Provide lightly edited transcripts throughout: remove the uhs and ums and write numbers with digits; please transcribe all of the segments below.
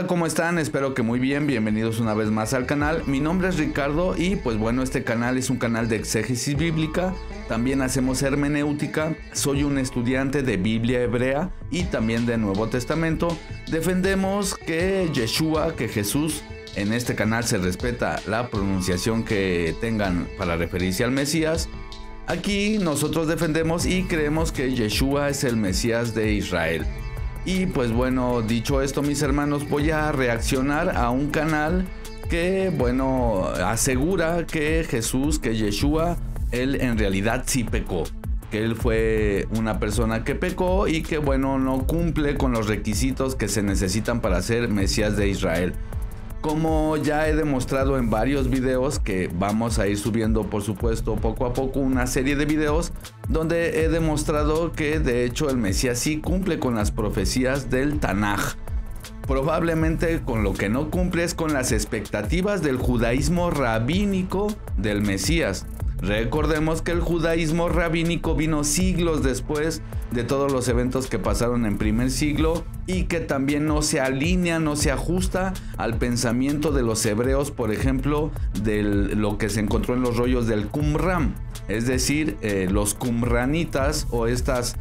Hola, ¿cómo están? Espero que muy bien, bienvenidos una vez más al canal. Mi nombre es Ricardo y pues bueno, este canal es un canal de exégesis bíblica. También hacemos hermenéutica, soy un estudiante de Biblia hebrea y también de Nuevo Testamento. Defendemos que Yeshua, que Jesús, en este canal se respeta la pronunciación que tengan para referirse al Mesías. Aquí nosotros defendemos y creemos que Yeshua es el Mesías de Israel. Y pues bueno, dicho esto, mis hermanos, voy a reaccionar a un canal que, bueno, asegura que Jesús, que Yeshua, él en realidad sí pecó. Que él fue una persona que pecó y que, bueno, no cumple con los requisitos que se necesitan para ser Mesías de Israel. Como ya he demostrado en varios videos, que vamos a ir subiendo por supuesto poco a poco una serie de videos donde he demostrado que de hecho el Mesías sí cumple con las profecías del Tanaj. Probablemente con lo que no cumple es con las expectativas del judaísmo rabínico del Mesías. Recordemos que el judaísmo rabínico vino siglos después de todos los eventos que pasaron en primer siglo y que también no se alinea, no se ajusta al pensamiento de los hebreos, por ejemplo, de lo que se encontró en los rollos del Qumran. Es decir, los qumranitas o estas,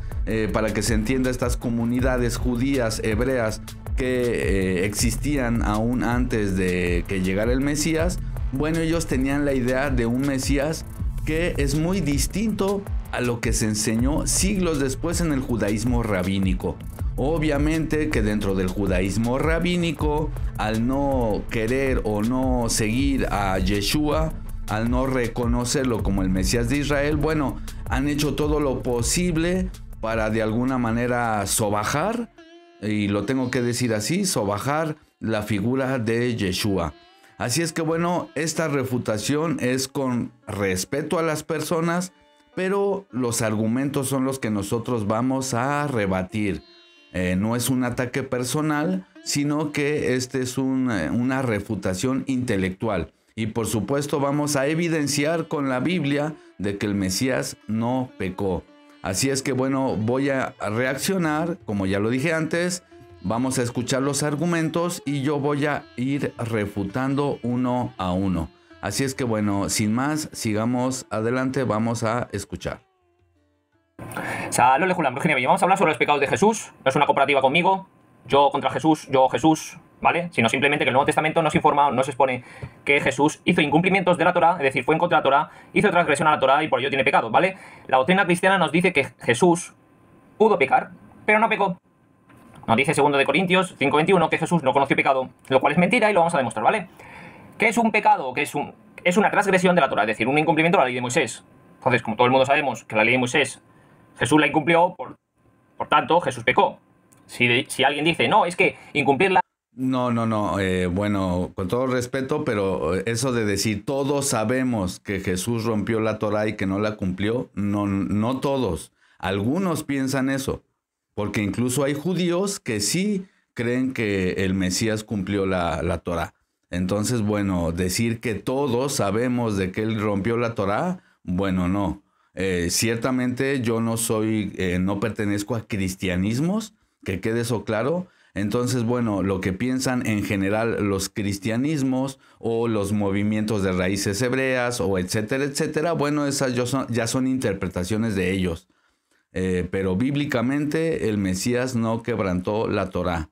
para que se entienda, estas comunidades judías hebreas que existían aún antes de que llegara el Mesías. Bueno, ellos tenían la idea de un Mesías que es muy distinto a lo que se enseñó siglos después en el judaísmo rabínico. Obviamente que dentro del judaísmo rabínico, al no querer o no seguir a Yeshua, al no reconocerlo como el Mesías de Israel, bueno, han hecho todo lo posible para de alguna manera sobajar, y lo tengo que decir así, sobajar la figura de Yeshua. Así es que bueno, esta refutación es con respeto a las personas, pero los argumentos son los que nosotros vamos a rebatir. No es un ataque personal, sino que este es una refutación intelectual. Y por supuesto vamos a evidenciar con la Biblia de que el Mesías no pecó. Así es que bueno, voy a reaccionar, como ya lo dije antes. Vamos a escuchar los argumentos y yo voy a ir refutando uno a uno. Así es que bueno, sin más, sigamos adelante, vamos a escuchar. Saludos, Lejulam, vamos a hablar sobre los pecados de Jesús. No es una comparativa conmigo, yo contra Jesús, yo Jesús, ¿vale? Sino simplemente que el Nuevo Testamento nos informa, nos expone que Jesús hizo incumplimientos de la Torá, es decir, fue en contra de la Torá, hizo transgresión a la Torá y por ello tiene pecado, ¿vale? La doctrina cristiana nos dice que Jesús pudo pecar, pero no pecó. Nos dice 2 de Corintios 5:21 que Jesús no conoció pecado, lo cual es mentira y lo vamos a demostrar, ¿vale? ¿Qué es un pecado? ¿Qué es una transgresión de la Torá? Es decir, un incumplimiento de la ley de Moisés. Entonces, como todo el mundo sabemos que la ley de Moisés, Jesús la incumplió, por tanto, Jesús pecó. Si alguien dice, no, es que incumplirla... No, bueno, con todo respeto, pero eso de decir todos sabemos que Jesús rompió la Torá y que no la cumplió, no todos. Algunos piensan eso. Porque incluso hay judíos que sí creen que el Mesías cumplió la Torá. Entonces, bueno, decir que todos sabemos de que él rompió la Torá, bueno, no. Ciertamente yo no pertenezco a cristianismos, que quede eso claro. Entonces, bueno, lo que piensan en general los cristianismos o los movimientos de raíces hebreas o etcétera, etcétera, bueno, esas ya son interpretaciones de ellos. Pero bíblicamente el Mesías no quebrantó la Torá.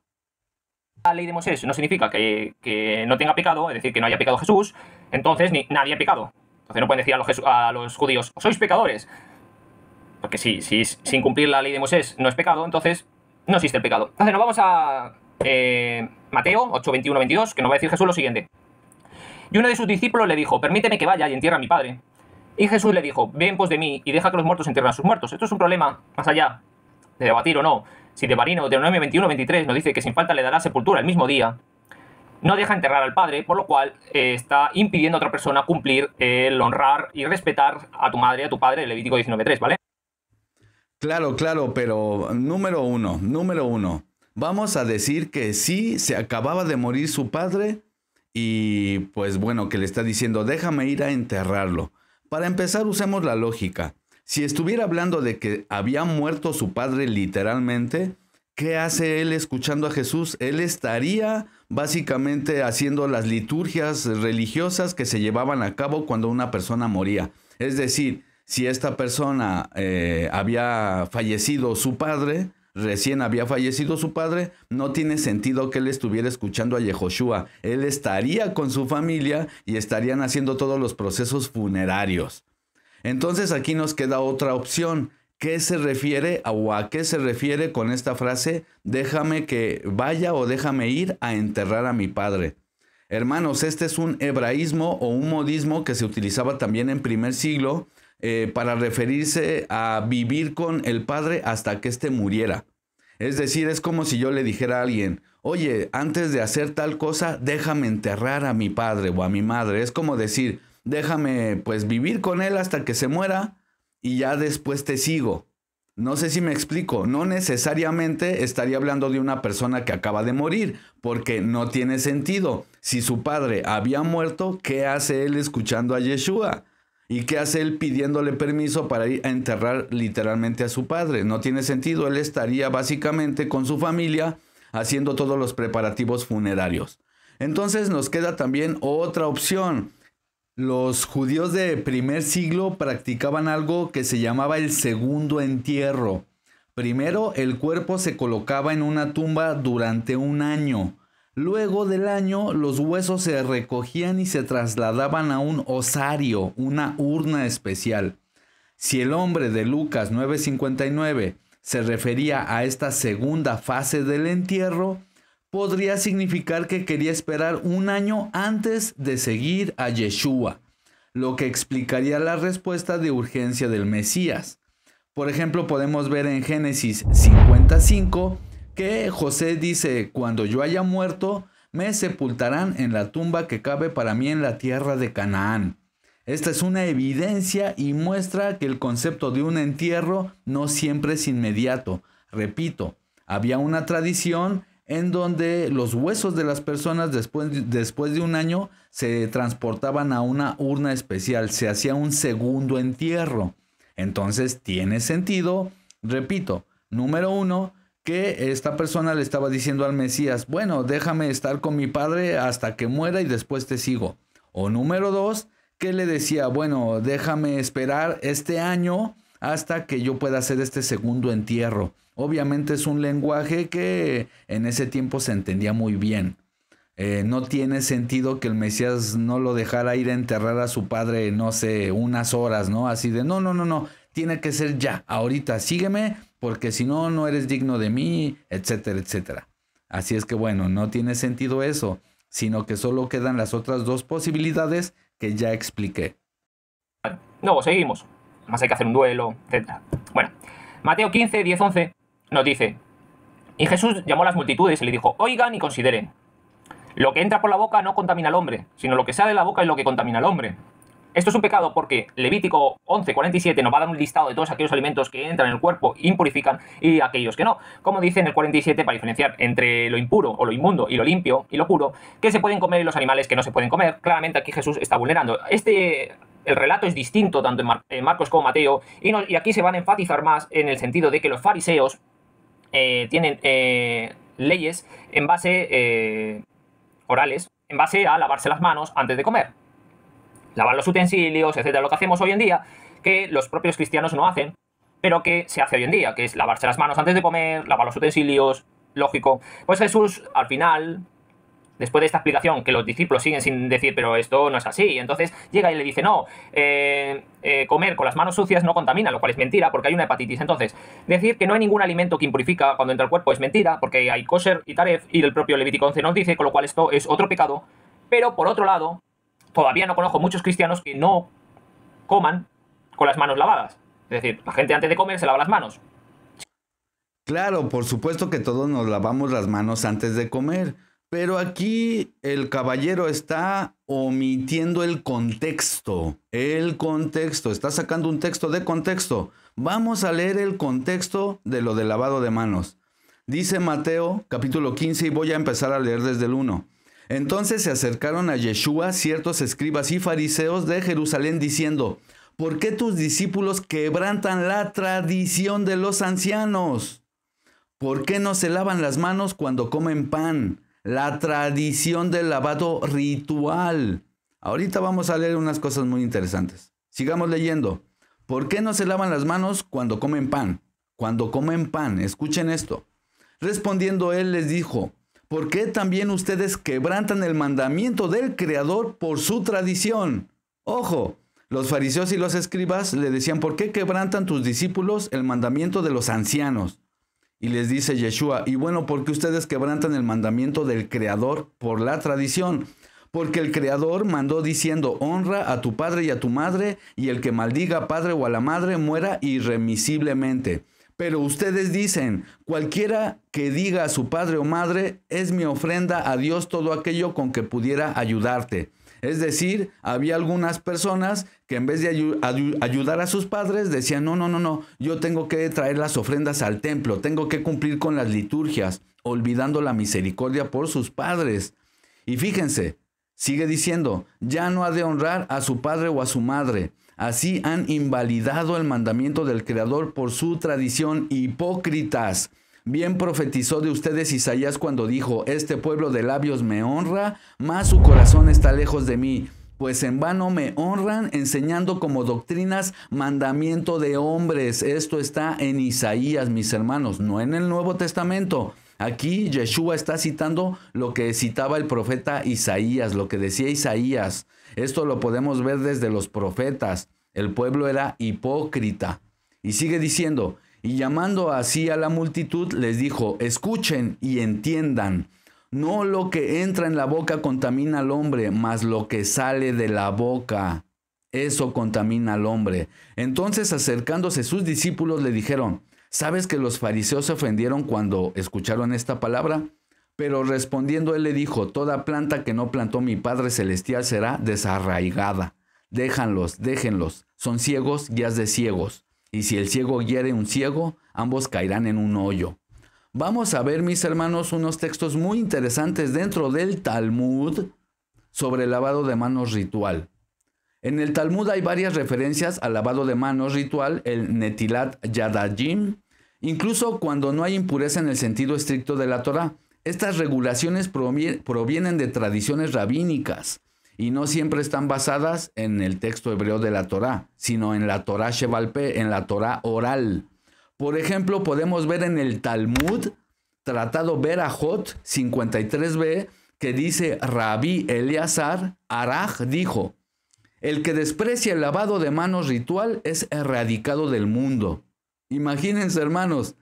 La ley de Moisés no significa que no tenga pecado, es decir, que no haya pecado Jesús, entonces nadie ha pecado. Entonces no pueden decir a los judíos, sois pecadores. Porque si sin cumplir la ley de Moisés no es pecado, entonces no existe el pecado. Entonces nos vamos a Mateo 8:21-22, que nos va a decir Jesús lo siguiente. Y uno de sus discípulos le dijo, permíteme que vaya y entierre a mi padre. Y Jesús le dijo, ven pues de mí y deja que los muertos entierren a sus muertos. Esto es un problema, más allá de debatir o no. Si Devarim, Deuteronomio 21-23 nos dice que sin falta le dará sepultura el mismo día, no deja enterrar al padre, por lo cual está impidiendo a otra persona cumplir el honrar y respetar a tu madre, a tu padre, el Levítico 19:3, ¿vale? Claro, pero número uno. Vamos a decir que sí, se acababa de morir su padre y pues bueno, que le está diciendo, déjame ir a enterrarlo. Para empezar, usemos la lógica. Si estuviera hablando de que había muerto su padre literalmente, ¿qué hace él escuchando a Jesús? Él estaría básicamente haciendo las liturgias religiosas que se llevaban a cabo cuando una persona moría. Es decir, si esta persona había fallecido su padre, recién había fallecido su padre, no tiene sentido que él estuviera escuchando a Yehoshua. Él estaría con su familia y estarían haciendo todos los procesos funerarios. Entonces aquí nos queda otra opción. ¿Qué se refiere o a qué se refiere con esta frase? Déjame que vaya o déjame ir a enterrar a mi padre. Hermanos, este es un hebraísmo o un modismo que se utilizaba también en primer siglo para referirse a vivir con el padre hasta que éste muriera. Es decir, es como si yo le dijera a alguien, oye, antes de hacer tal cosa, déjame enterrar a mi padre o a mi madre. Es como decir, déjame pues vivir con él hasta que se muera y ya después te sigo. No sé si me explico, no necesariamente estaría hablando de una persona que acaba de morir, porque no tiene sentido. Si su padre había muerto, ¿qué hace él escuchando a Yeshua? ¿Y qué hace él pidiéndole permiso para ir a enterrar literalmente a su padre? No tiene sentido, él estaría básicamente con su familia haciendo todos los preparativos funerarios. Entonces nos queda también otra opción. Los judíos de primer siglo practicaban algo que se llamaba el segundo entierro. Primero, el cuerpo se colocaba en una tumba durante un año. Luego del año, los huesos se recogían y se trasladaban a un osario, una urna especial. Si el hombre de Lucas 9:59 se refería a esta segunda fase del entierro, podría significar que quería esperar un año antes de seguir a Yeshua, lo que explicaría la respuesta de urgencia del Mesías. Por ejemplo, podemos ver en Génesis 55 que José dice, cuando yo haya muerto, me sepultarán en la tumba que cabe para mí en la tierra de Canaán. Esta es una evidencia y muestra que el concepto de un entierro no siempre es inmediato. Repito, había una tradición en donde los huesos de las personas después de un año se transportaban a una urna especial, se hacía un segundo entierro. Entonces tiene sentido, repito, número uno, que esta persona le estaba diciendo al Mesías, bueno, déjame estar con mi padre hasta que muera y después te sigo. O número dos, que le decía, bueno, déjame esperar este año hasta que yo pueda hacer este segundo entierro. Obviamente es un lenguaje que en ese tiempo se entendía muy bien. No tiene sentido que el Mesías no lo dejara ir a enterrar a su padre, no sé, unas horas, ¿no? Así de, no, tiene que ser ya, ahorita sígueme, porque si no, no eres digno de mí, etcétera, etcétera. Así es que bueno, no tiene sentido eso, sino que solo quedan las otras dos posibilidades que ya expliqué. Luego seguimos. Más hay que hacer un duelo, etcétera. Bueno, Mateo 15, 10, 11 nos dice, y Jesús llamó a las multitudes y le dijo, oigan y consideren, lo que entra por la boca no contamina al hombre, sino lo que sale de la boca es lo que contamina al hombre. Esto es un pecado porque Levítico 11, 47 nos va a dar un listado de todos aquellos alimentos que entran en el cuerpo, impurifican, y aquellos que no. Como dice en el 47, para diferenciar entre lo impuro o lo inmundo y lo limpio y lo puro, que se pueden comer y los animales que no se pueden comer. Claramente aquí Jesús está vulnerando. El relato es distinto tanto en Marcos como Mateo, y aquí se van a enfatizar más en el sentido de que los fariseos tienen leyes en base orales, en base a lavarse las manos antes de comer. Lavar los utensilios, etcétera, lo que hacemos hoy en día, que los propios cristianos no hacen, pero que se hace hoy en día, que es lavarse las manos antes de comer, lavar los utensilios, lógico. Pues Jesús, al final, después de esta explicación, que los discípulos siguen sin decir, pero esto no es así, entonces llega y le dice, no, comer con las manos sucias no contamina, lo cual es mentira, porque hay una hepatitis. Entonces, decir que no hay ningún alimento que impurifica cuando entra al cuerpo es mentira, porque hay kosher y taref, y el propio Levítico 11 nos dice, con lo cual esto es otro pecado. Pero, por otro lado, todavía no conozco muchos cristianos que no coman con las manos lavadas. Es decir, la gente antes de comer se lava las manos. Claro, por supuesto que todos nos lavamos las manos antes de comer, pero aquí el caballero está omitiendo el contexto. Está sacando un texto de contexto. Vamos a leer el contexto de lo del lavado de manos. Dice Mateo, capítulo 15, y voy a empezar a leer desde el 1. Entonces se acercaron a Yeshua ciertos escribas y fariseos de Jerusalén diciendo, ¿por qué tus discípulos quebrantan la tradición de los ancianos? ¿Por qué no se lavan las manos cuando comen pan? La tradición del lavado ritual. Ahorita vamos a leer unas cosas muy interesantes. Sigamos leyendo. ¿Por qué no se lavan las manos cuando comen pan? Cuando comen pan, escuchen esto. Respondiendo él les dijo, ¿por qué también ustedes quebrantan el mandamiento del Creador por su tradición? Ojo, los fariseos y los escribas le decían, ¿por qué quebrantan tus discípulos el mandamiento de los ancianos? Y les dice Yeshua, y bueno, porque ustedes quebrantan el mandamiento del Creador por la tradición. Porque el Creador mandó diciendo, honra a tu padre y a tu madre, y el que maldiga a padre o a la madre muera irremisiblemente. Pero ustedes dicen, cualquiera que diga a su padre o madre, es mi ofrenda a Dios todo aquello con que pudiera ayudarte. Es decir, había algunas personas que en vez de ayudar a sus padres decían, no, yo tengo que traer las ofrendas al templo, tengo que cumplir con las liturgias, olvidando la misericordia por sus padres. Y fíjense, sigue diciendo, ya no ha de honrar a su padre o a su madre. Así han invalidado el mandamiento del Creador por su tradición, hipócritas. Bien profetizó de ustedes Isaías cuando dijo, este pueblo de labios me honra, mas su corazón está lejos de mí. Pues en vano me honran, enseñando como doctrinas mandamiento de hombres. Esto está en Isaías, mis hermanos, no en el Nuevo Testamento. Aquí Yeshua está citando lo que citaba el profeta Isaías, lo que decía Isaías. Esto lo podemos ver desde los profetas. El pueblo era hipócrita. Y sigue diciendo, y llamando así a la multitud, les dijo, escuchen y entiendan. No lo que entra en la boca contamina al hombre, mas lo que sale de la boca, eso contamina al hombre. Entonces, acercándose sus discípulos, le dijeron, ¿sabes que los fariseos se ofendieron cuando escucharon esta palabra? Pero respondiendo él le dijo, toda planta que no plantó mi Padre Celestial será desarraigada. Déjenlos, son ciegos, guías de ciegos. Y si el ciego hiere un ciego, ambos caerán en un hoyo. Vamos a ver, mis hermanos, unos textos muy interesantes dentro del Talmud sobre el lavado de manos ritual. En el Talmud hay varias referencias al lavado de manos ritual, el Netilat Yadayim, incluso cuando no hay impureza en el sentido estricto de la Torá. Estas regulaciones provienen de tradiciones rabínicas y no siempre están basadas en el texto hebreo de la Torá, sino en la Torá Sheval Peh, en la Torá oral. Por ejemplo, podemos ver en el Talmud, Tratado Berajot 53b, que dice Rabí Eleazar Araj dijo, el que desprecia el lavado de manos ritual es erradicado del mundo. Imagínense, hermanos,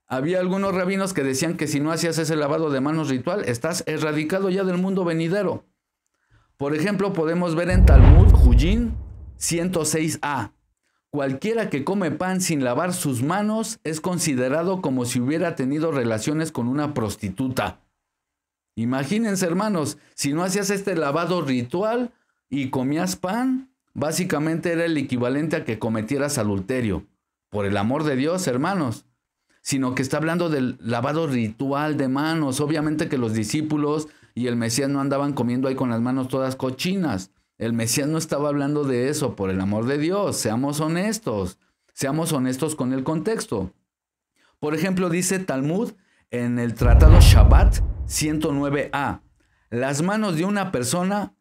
había algunos rabinos que decían que si no hacías ese lavado de manos ritual, estás erradicado ya del mundo venidero. Por ejemplo, podemos ver en Talmud Jujin 106a. Cualquiera que come pan sin lavar sus manos es considerado como si hubiera tenido relaciones con una prostituta. Imagínense, hermanos, si no hacías este lavado ritual y comías pan, básicamente era el equivalente a que cometieras adulterio. Por el amor de Dios, hermanos. Sino que está hablando del lavado ritual de manos. Obviamente que los discípulos y el Mesías no andaban comiendo ahí con las manos todas cochinas. El Mesías no estaba hablando de eso, por el amor de Dios. Seamos honestos con el contexto. Por ejemplo, dice Talmud en el Tratado Shabbat 109a. Las manos de una persona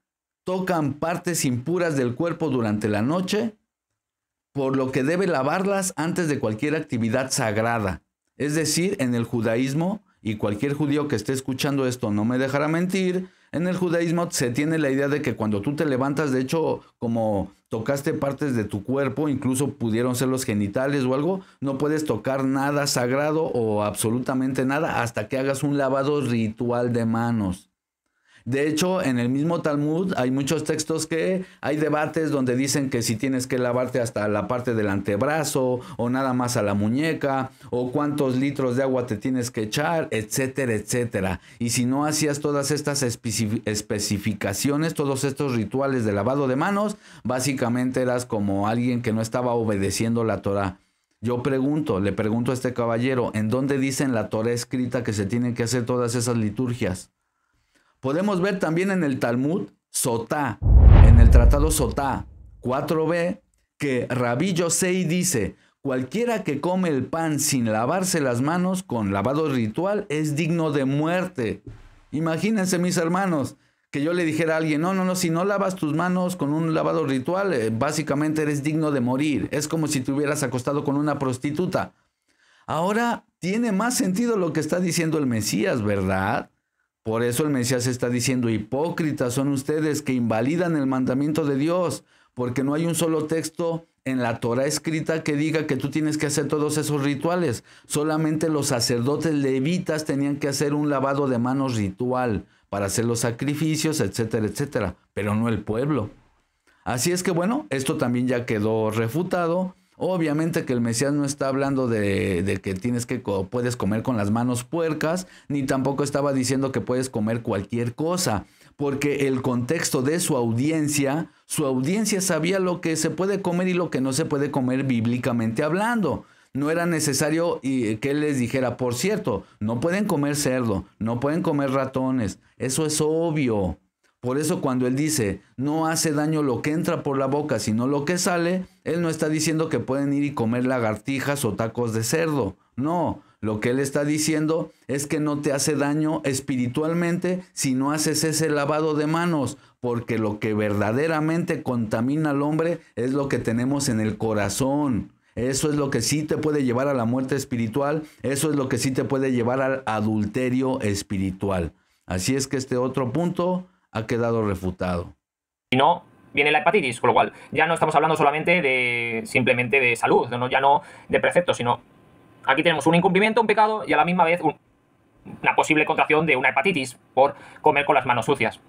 tocan partes impuras del cuerpo durante la noche, por lo que debe lavarlas antes de cualquier actividad sagrada. Es decir, en el judaísmo, y cualquier judío que esté escuchando esto no me dejará mentir, en el judaísmo se tiene la idea de que cuando tú te levantas, de hecho, como tocaste partes de tu cuerpo, incluso pudieron ser los genitales o algo, no puedes tocar nada sagrado o absolutamente nada hasta que hagas un lavado ritual de manos. De hecho, en el mismo Talmud hay muchos textos que hay debates donde dicen que si tienes que lavarte hasta la parte del antebrazo o nada más a la muñeca o cuántos litros de agua te tienes que echar, etcétera, etcétera. Y si no hacías todas estas especificaciones, todos estos rituales de lavado de manos, básicamente eras como alguien que no estaba obedeciendo la Torá. Yo le pregunto a este caballero, ¿en dónde dice en la Torá escrita que se tienen que hacer todas esas liturgias? Podemos ver también en el Talmud Sotá, en el Tratado Sotá 4b, que Rabí Yosei dice, cualquiera que come el pan sin lavarse las manos con lavado ritual es digno de muerte. Imagínense, mis hermanos, que yo le dijera a alguien, no, si no lavas tus manos con un lavado ritual, básicamente eres digno de morir. Es como si te hubieras acostado con una prostituta. Ahora tiene más sentido lo que está diciendo el Mesías, ¿verdad? Por eso el Mesías está diciendo, hipócritas son ustedes que invalidan el mandamiento de Dios, porque no hay un solo texto en la Torá escrita que diga que tú tienes que hacer todos esos rituales. Solamente los sacerdotes levitas tenían que hacer un lavado de manos ritual para hacer los sacrificios, etcétera, etcétera, pero no el pueblo. Así es que bueno, esto también ya quedó refutado. Obviamente que el Mesías no está hablando de que puedes comer con las manos puercas, ni tampoco estaba diciendo que puedes comer cualquier cosa, porque el contexto de su audiencia sabía lo que se puede comer y lo que no se puede comer bíblicamente hablando. No era necesario que él les dijera, por cierto, no pueden comer cerdo, no pueden comer ratones, eso es obvio. Por eso cuando él dice, no hace daño lo que entra por la boca, sino lo que sale, él no está diciendo que pueden ir y comer lagartijas o tacos de cerdo. No, lo que él está diciendo es que no te hace daño espiritualmente si no haces ese lavado de manos, porque lo que verdaderamente contamina al hombre es lo que tenemos en el corazón. Eso es lo que sí te puede llevar a la muerte espiritual, eso es lo que sí te puede llevar al adulterio espiritual. Así es que este otro punto ha quedado refutado. Si no, viene la hepatitis, con lo cual ya no estamos hablando solamente simplemente de salud, ya no de preceptos, sino aquí tenemos un incumplimiento, un pecado y a la misma vez una posible contracción de una hepatitis por comer con las manos sucias.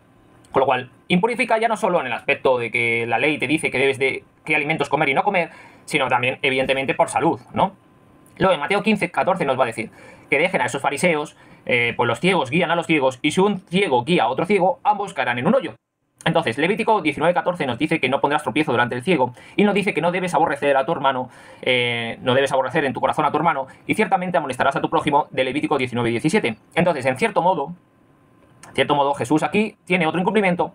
Con lo cual, impurifica ya no solo en el aspecto de que la ley te dice que debes de qué alimentos comer y no comer, sino también, evidentemente, por salud, ¿no? Luego, en Mateo 15, 14 nos va a decir que dejen a esos fariseos, pues los ciegos guían a los ciegos, y si un ciego guía a otro ciego, ambos caerán en un hoyo. Entonces, Levítico 19, 14 nos dice que no pondrás tropiezo delante del ciego, y nos dice que no debes aborrecer a tu hermano, no debes aborrecer en tu corazón a tu hermano, y ciertamente amonestarás a tu prójimo, de Levítico 19, 17. Entonces, en cierto modo, Jesús aquí tiene otro incumplimiento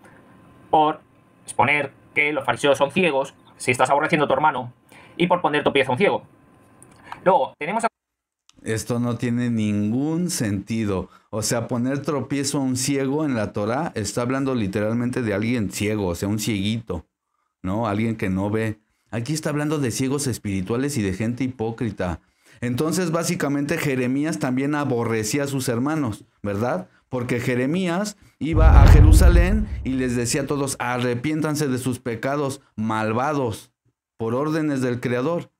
por exponer que los fariseos son ciegos, si estás aborreciendo a tu hermano, y por poner tropiezo a un ciego. Luego, tenemos a... Esto no tiene ningún sentido. O sea, poner tropiezo a un ciego en la Torá está hablando literalmente de alguien ciego, o sea, un cieguito, ¿no? Alguien que no ve. Aquí está hablando de ciegos espirituales y de gente hipócrita. Entonces, básicamente, Jeremías también aborrecía a sus hermanos, ¿verdad? Porque Jeremías iba a Jerusalén y les decía a todos, arrepiéntanse de sus pecados malvados por órdenes del Creador.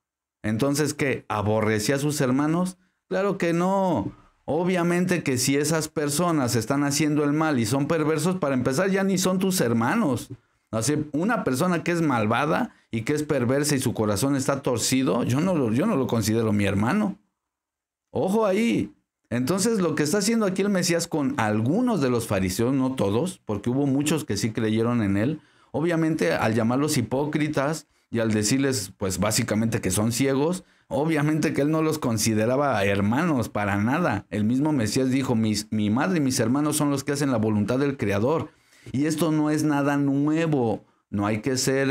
Entonces, ¿qué? ¿Aborrecía a sus hermanos? Claro que no. Obviamente que si esas personas están haciendo el mal y son perversos, para empezar ya ni son tus hermanos. Así, una persona que es malvada y que es perversa y su corazón está torcido, yo no lo considero mi hermano. Ojo ahí. Entonces lo que está haciendo aquí el Mesías con algunos de los fariseos, no todos, porque hubo muchos que sí creyeron en él, obviamente al llamarlos hipócritas y al decirles pues básicamente que son ciegos, obviamente que él no los consideraba hermanos para nada. El mismo Mesías dijo, mi madre y mis hermanos son los que hacen la voluntad del Creador. Y esto no es nada nuevo, no hay que ser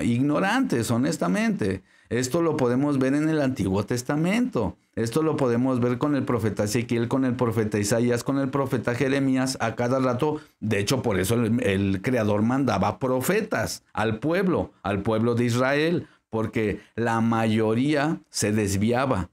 ignorantes, honestamente. Esto lo podemos ver en el Antiguo Testamento. Esto lo podemos ver con el profeta Ezequiel, con el profeta Isaías, con el profeta Jeremías a cada rato. De hecho, por eso el Creador mandaba profetas al pueblo de Israel, porque la mayoría se desviaba,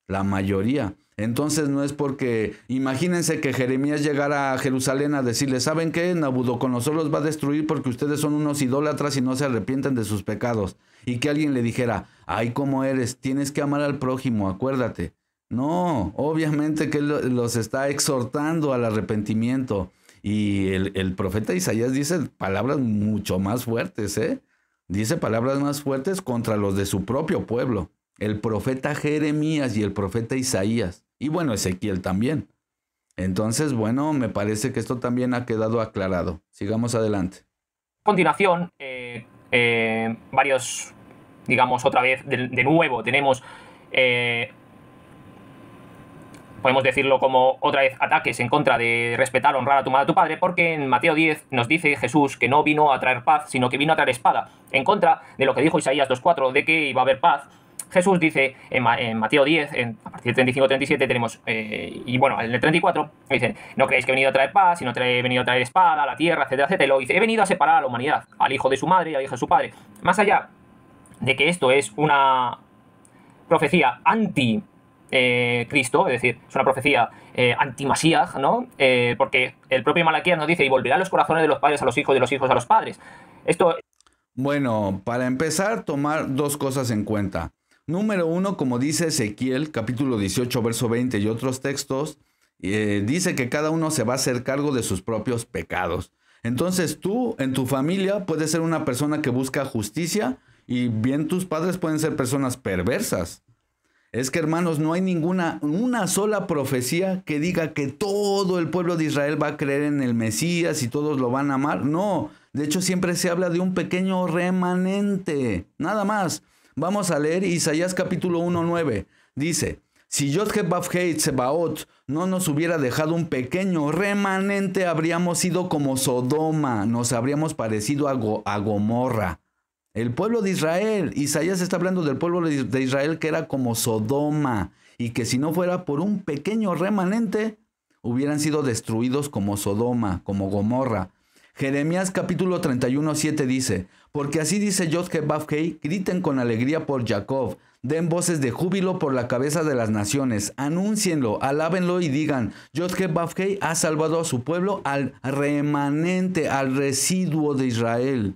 la mayoría. Entonces no es porque, imagínense que Jeremías llegara a Jerusalén a decirle, ¿saben qué? Nabucodonosor los va a destruir porque ustedes son unos idólatras y no se arrepienten de sus pecados. Y que alguien le dijera, ay, ¿cómo eres? Tienes que amar al prójimo, acuérdate. No, obviamente que él los está exhortando al arrepentimiento. Y el profeta Isaías dice palabras mucho más fuertes, ¿eh? Dice palabras más fuertes contra los de su propio pueblo. El profeta Jeremías y el profeta Isaías. Y bueno, Ezequiel también. Entonces, bueno, me parece que esto también ha quedado aclarado. Sigamos adelante. A continuación, varios, digamos, otra vez, de nuevo, tenemos, podemos decirlo como otra vez, ataques en contra de respetar, honrar a tu madre, a tu padre, porque en Mateo 10 nos dice Jesús que no vino a traer paz, sino que vino a traer espada, en contra de lo que dijo Isaías 2.4, de que iba a haber paz. Jesús dice en Mateo 10, a partir del 35-37 tenemos, y bueno, en el 34, dice, no creéis que he venido a traer paz, sino he venido a traer espada a la tierra, etcétera, etcétera. Y luego dice, he venido a separar a la humanidad, al hijo de su madre y al hijo de su padre. Más allá de que esto es una profecía anti Cristo, es decir, es una profecía anti-Masíaj, ¿no? Porque el propio Malaquías nos dice, y volverá los corazones de los padres a los hijos y de los hijos a los padres. Esto... Bueno, para empezar, tomar dos cosas en cuenta. Número uno, como dice Ezequiel, capítulo 18, verso 20 y otros textos, dice que cada uno se va a hacer cargo de sus propios pecados. Entonces tú, en tu familia, puedes ser una persona que busca justicia y bien tus padres pueden ser personas perversas. Es que, hermanos, no hay una sola profecía que diga que todo el pueblo de Israel va a creer en el Mesías y todos lo van a amar. No, de hecho siempre se habla de un pequeño remanente, nada más. Vamos a leer Isaías capítulo 1:9. Dice, si Yod-Heh-Vav-Heh Tsebaot no nos hubiera dejado un pequeño remanente, habríamos sido como Sodoma, nos habríamos parecido a Gomorra. El pueblo de Israel, Isaías está hablando del pueblo de Israel que era como Sodoma y que si no fuera por un pequeño remanente, hubieran sido destruidos como Sodoma, como Gomorra. Jeremías capítulo 31:7 dice, porque así dice Yod-Heh-Vav-Heh, griten con alegría por Jacob, den voces de júbilo por la cabeza de las naciones, anúncienlo, alábenlo y digan, Yod-Heh-Vav-Heh ha salvado a su pueblo, al remanente, al residuo de Israel.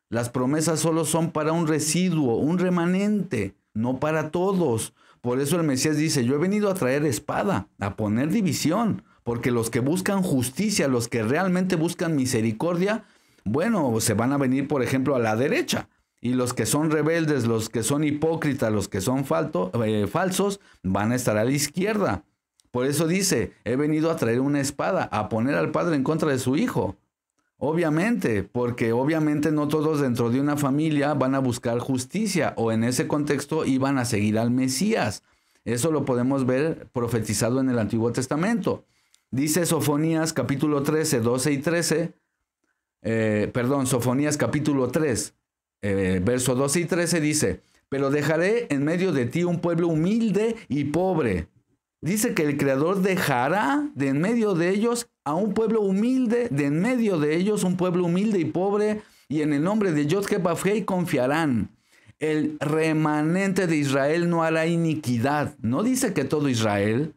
Las promesas solo son para un residuo, un remanente, no para todos. Por eso el Mesías dice, yo he venido a traer espada, a poner división, porque los que buscan justicia, los que realmente buscan misericordia, bueno, se van a venir, por ejemplo, a la derecha. Y los que son rebeldes, los que son hipócritas, los que son falsos, van a estar a la izquierda. Por eso dice, he venido a traer una espada, a poner al padre en contra de su hijo. Obviamente, porque obviamente no todos dentro de una familia van a buscar justicia o en ese contexto iban a seguir al Mesías. Eso lo podemos ver profetizado en el Antiguo Testamento. Dice Sofonías capítulo 13, 12 y 13, Sofonías capítulo 3, verso 12 y 13 dice, pero dejaré en medio de ti un pueblo humilde y pobre. Dice que el Creador dejará de en medio de ellos a un pueblo humilde, de en medio de ellos un pueblo humilde y pobre, y en el nombre de Yod-Heh-Vav-Heh confiarán. El remanente de Israel no hará iniquidad. No dice que todo Israel,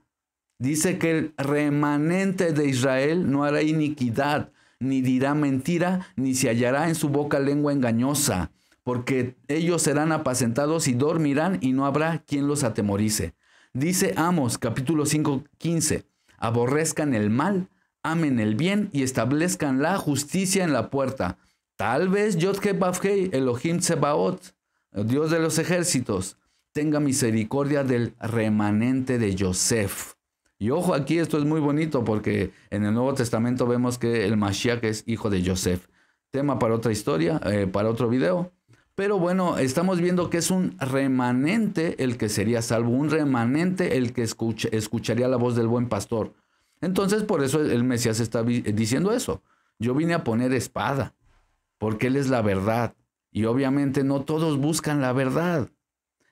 dice que el remanente de Israel no hará iniquidad, ni dirá mentira, ni se hallará en su boca lengua engañosa, porque ellos serán apacentados y dormirán y no habrá quien los atemorice. Dice Amos, capítulo 5:15, aborrezcan el mal, amen el bien y establezcan la justicia en la puerta. Tal vez Yod-Heh-Vav-Heh, Elohim Tsebaot, Dios de los ejércitos, tenga misericordia del remanente de Yosef. Y ojo aquí, esto es muy bonito porque en el Nuevo Testamento vemos que el Mashiach es hijo de Yosef. Tema para otra historia, para otro video. Pero bueno, estamos viendo que es un remanente el que sería salvo, un remanente el que escucharía la voz del buen pastor. Entonces, por eso el Mesías está diciendo eso. Yo vine a poner espada, porque Él es la verdad. Y obviamente no todos buscan la verdad.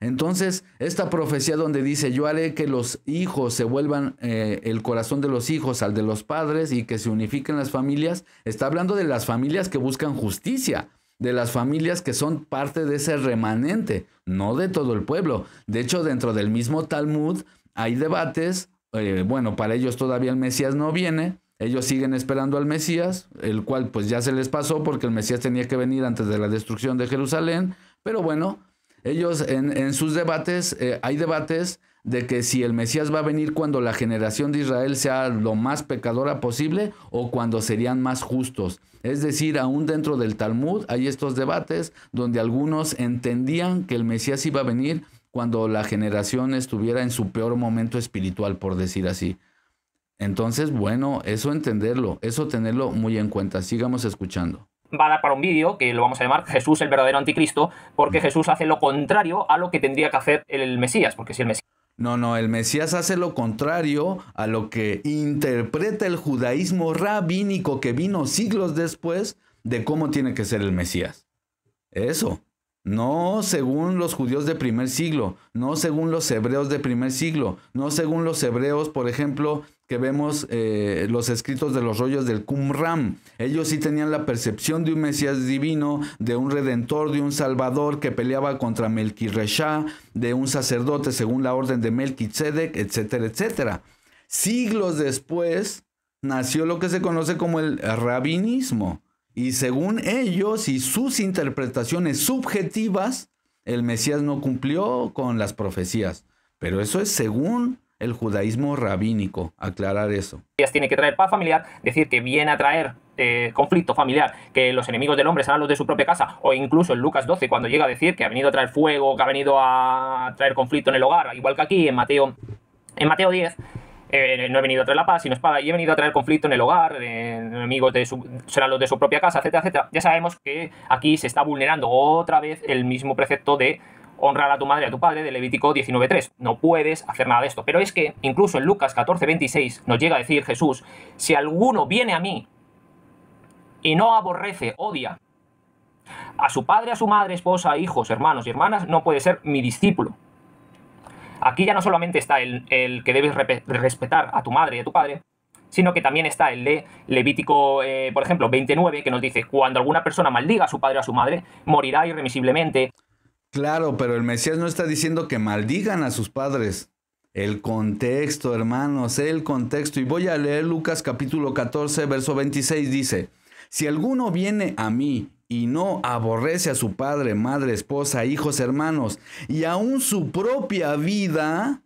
Entonces, esta profecía donde dice, yo haré que los hijos se vuelvan el corazón de los hijos al de los padres y que se unifiquen las familias, está hablando de las familias que buscan justicia, de las familias que son parte de ese remanente, no de todo el pueblo. De hecho, dentro del mismo Talmud hay debates, para ellos todavía el Mesías no viene, ellos siguen esperando al Mesías, el cual pues ya se les pasó porque el Mesías tenía que venir antes de la destrucción de Jerusalén, pero bueno, ellos en sus debates, hay debates de que si el Mesías va a venir cuando la generación de Israel sea lo más pecadora posible o cuando serían más justos. Es decir, aún dentro del Talmud hay estos debates donde algunos entendían que el Mesías iba a venir cuando la generación estuviera en su peor momento espiritual, por decir así. Entonces, bueno, eso entenderlo, eso tenerlo muy en cuenta. Sigamos escuchando. Va a dar para un vídeo que lo vamos a llamar Jesús el verdadero anticristo, porque Jesús hace lo contrario a lo que tendría que hacer el Mesías, porque si el Mesías... No, el Mesías hace lo contrario a lo que interpreta el judaísmo rabínico que vino siglos después de cómo tiene que ser el Mesías. Eso. No según los judíos de primer siglo, no según los hebreos de primer siglo, no según los hebreos, por ejemplo, que vemos los escritos de los rollos del Qumran. Ellos sí tenían la percepción de un Mesías divino, de un Redentor, de un Salvador que peleaba contra Melquirresha, de un sacerdote según la orden de Melquisedec, etcétera, etcétera. Siglos después nació lo que se conoce como el rabinismo. Y según ellos y sus interpretaciones subjetivas, el Mesías no cumplió con las profecías. Pero eso es según el judaísmo rabínico, aclarar eso. Tiene que traer paz familiar, decir que viene a traer conflicto familiar, que los enemigos del hombre serán los de su propia casa, o incluso en Lucas 12, cuando llega a decir que ha venido a traer fuego, que ha venido a traer conflicto en el hogar, igual que aquí en Mateo 10. No he venido a traer la paz, sino espada, y he venido a traer conflicto en el hogar, enemigos serán los de su propia casa, etcétera, etcétera. Ya sabemos que aquí se está vulnerando otra vez el mismo precepto de honrar a tu madre y a tu padre de Levítico 19.3. No puedes hacer nada de esto. Pero es que incluso en Lucas 14.26 nos llega a decir Jesús: si alguno viene a mí y no aborrece, odia a su padre, a su madre, esposa, hijos, hermanos y hermanas, no puede ser mi discípulo. Aquí ya no solamente está el que debes respetar a tu madre y a tu padre, sino que también está el de Levítico, por ejemplo, 29, que nos dice: cuando alguna persona maldiga a su padre o a su madre, morirá irremisiblemente. Claro, pero el Mesías no está diciendo que maldigan a sus padres. El contexto, hermanos, el contexto. Y voy a leer Lucas capítulo 14, verso 26, dice: si alguno viene a mí y no aborrece a su padre, madre, esposa, hijos, hermanos, y aún su propia vida,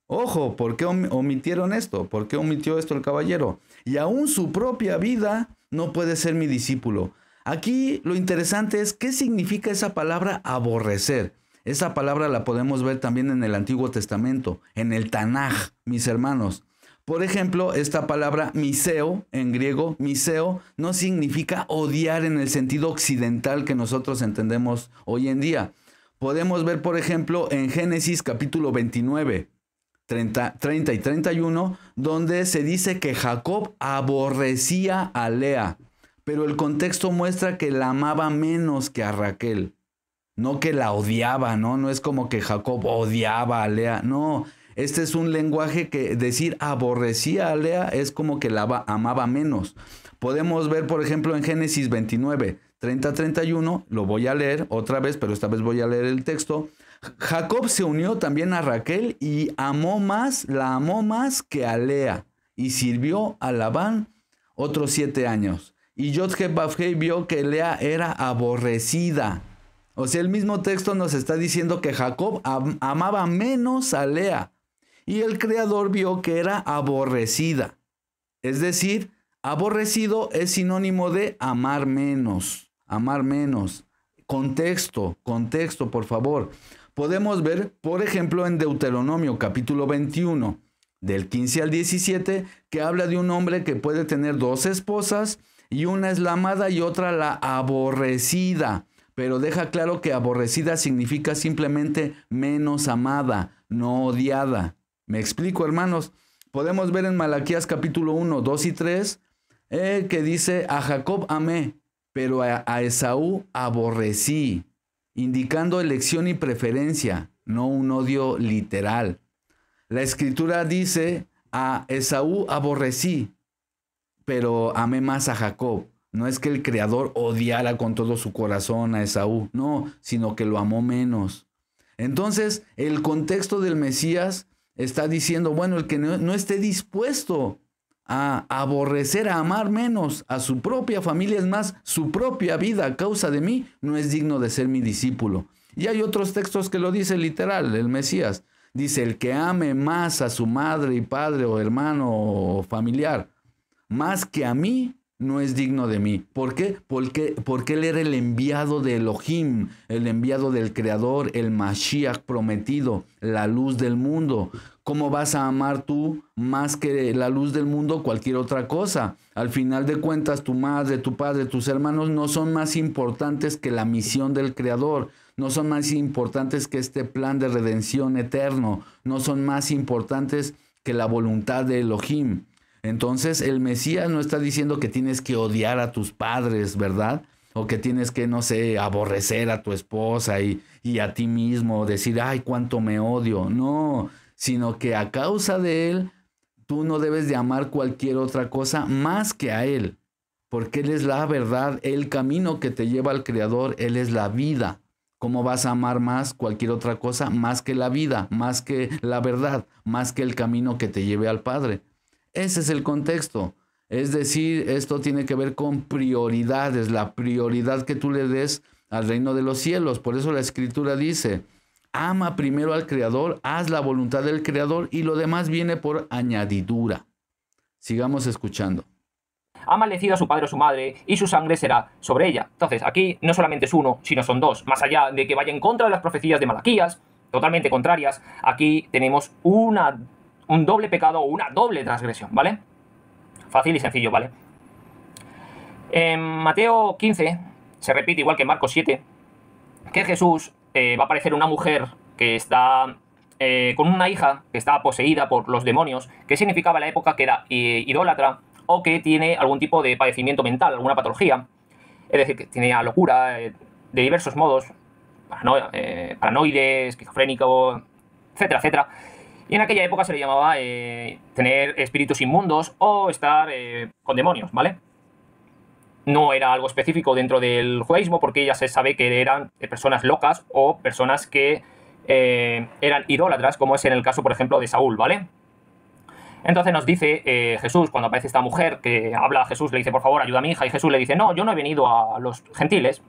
ojo, ¿por qué omitieron esto? ¿Por qué omitió esto el caballero? Y aún su propia vida no puede ser mi discípulo. Aquí lo interesante es qué significa esa palabra aborrecer. Esa palabra la podemos ver también en el Antiguo Testamento, en el Tanaj, mis hermanos. Por ejemplo, esta palabra miseo, en griego, miseo, no significa odiar en el sentido occidental que nosotros entendemos hoy en día. Podemos ver, por ejemplo, en Génesis capítulo 29, 30 y 31, donde se dice que Jacob aborrecía a Lea, pero el contexto muestra que la amaba menos que a Raquel. No que la odiaba, ¿no? No es como que Jacob odiaba a Lea, no. Este es un lenguaje que decir aborrecía a Lea es como que la amaba menos. Podemos ver, por ejemplo, en Génesis 29, 30-31, lo voy a leer otra vez, pero esta vez voy a leer el texto. Jacob se unió también a Raquel y la amó más que a Lea, y sirvió a Labán otros 7 años. Y Yod-Heh-Vav-Heh vio que Lea era aborrecida. O sea, el mismo texto nos está diciendo que Jacob amaba menos a Lea. Y el Creador vio que era aborrecida. Es decir, aborrecido es sinónimo de amar menos. Amar menos. Contexto, por favor. Podemos ver, por ejemplo, en Deuteronomio capítulo 21, del 15 al 17, que habla de un hombre que puede tener 2 esposas, y una es la amada y otra la aborrecida. Pero deja claro que aborrecida significa simplemente menos amada, no odiada. ¿Me explico, hermanos? Podemos ver en Malaquías capítulo 1, 2 y 3, que dice: a Jacob amé, pero a Esaú aborrecí, indicando elección y preferencia, no un odio literal. La escritura dice: a Esaú aborrecí, pero amé más a Jacob. No es que el Creador odiara con todo su corazón a Esaú, no, sino que lo amó menos. Entonces, el contexto del Mesías está diciendo, bueno, el que no esté dispuesto a aborrecer, a amar menos a su propia familia, es más, su propia vida a causa de mí, no es digno de ser mi discípulo. Y hay otros textos que lo dice literal, el Mesías. Dice: el que ame más a su madre y padre o hermano o familiar, más que a mí, no es digno de mí. ¿Por qué? Porque él era el enviado de Elohim, el enviado del Creador, el Mashiach prometido, la luz del mundo. ¿Cómo vas a amar tú más que la luz del mundo cualquier otra cosa? Al final de cuentas, tu madre, tu padre, tus hermanos no son más importantes que la misión del Creador. No son más importantes que este plan de redención eterno. No son más importantes que la voluntad de Elohim. Entonces el Mesías no está diciendo que tienes que odiar a tus padres, ¿verdad? o que tienes que, no sé, aborrecer a tu esposa y a ti mismo, decir, ay, cuánto me odio. No, sino que a causa de Él, tú no debes de amar cualquier otra cosa más que a Él, porque Él es la verdad, el camino que te lleva al Creador, Él es la vida. ¿Cómo vas a amar más cualquier otra cosa? Más que la vida, más que la verdad, más que el camino que te lleve al Padre. Ese es el contexto. Es decir, esto tiene que ver con prioridades, la prioridad que tú le des al reino de los cielos. Por eso la Escritura dice, ama primero al Creador, haz la voluntad del Creador y lo demás viene por añadidura. Sigamos escuchando. Ha maldecido a su padre o su madre, y su sangre será sobre ella. Entonces, aquí no solamente es uno, sino son dos. Más allá de que vaya en contra de las profecías de Malaquías, totalmente contrarias, aquí tenemos un doble pecado o una doble transgresión, ¿vale? Fácil y sencillo, ¿vale? En Mateo 15 se repite, igual que en Marcos 7, que Jesús va a aparecer una mujer que está con una hija que está poseída por los demonios, que significaba en la época que era idólatra, o que tiene algún tipo de padecimiento mental, alguna patología, es decir, que tiene locura de diversos modos, paranoide, esquizofrénico, etcétera, etcétera. Y en aquella época se le llamaba tener espíritus inmundos o estar con demonios, ¿vale? No era algo específico dentro del judaísmo, porque ya se sabe que eran personas locas o personas que eran idólatras, como es en el caso, por ejemplo, de Saúl, ¿vale? Entonces nos dice Jesús, cuando aparece esta mujer que habla a Jesús, le dice, por favor, ayuda a mi hija, y Jesús le dice, no, yo no he venido a los gentiles.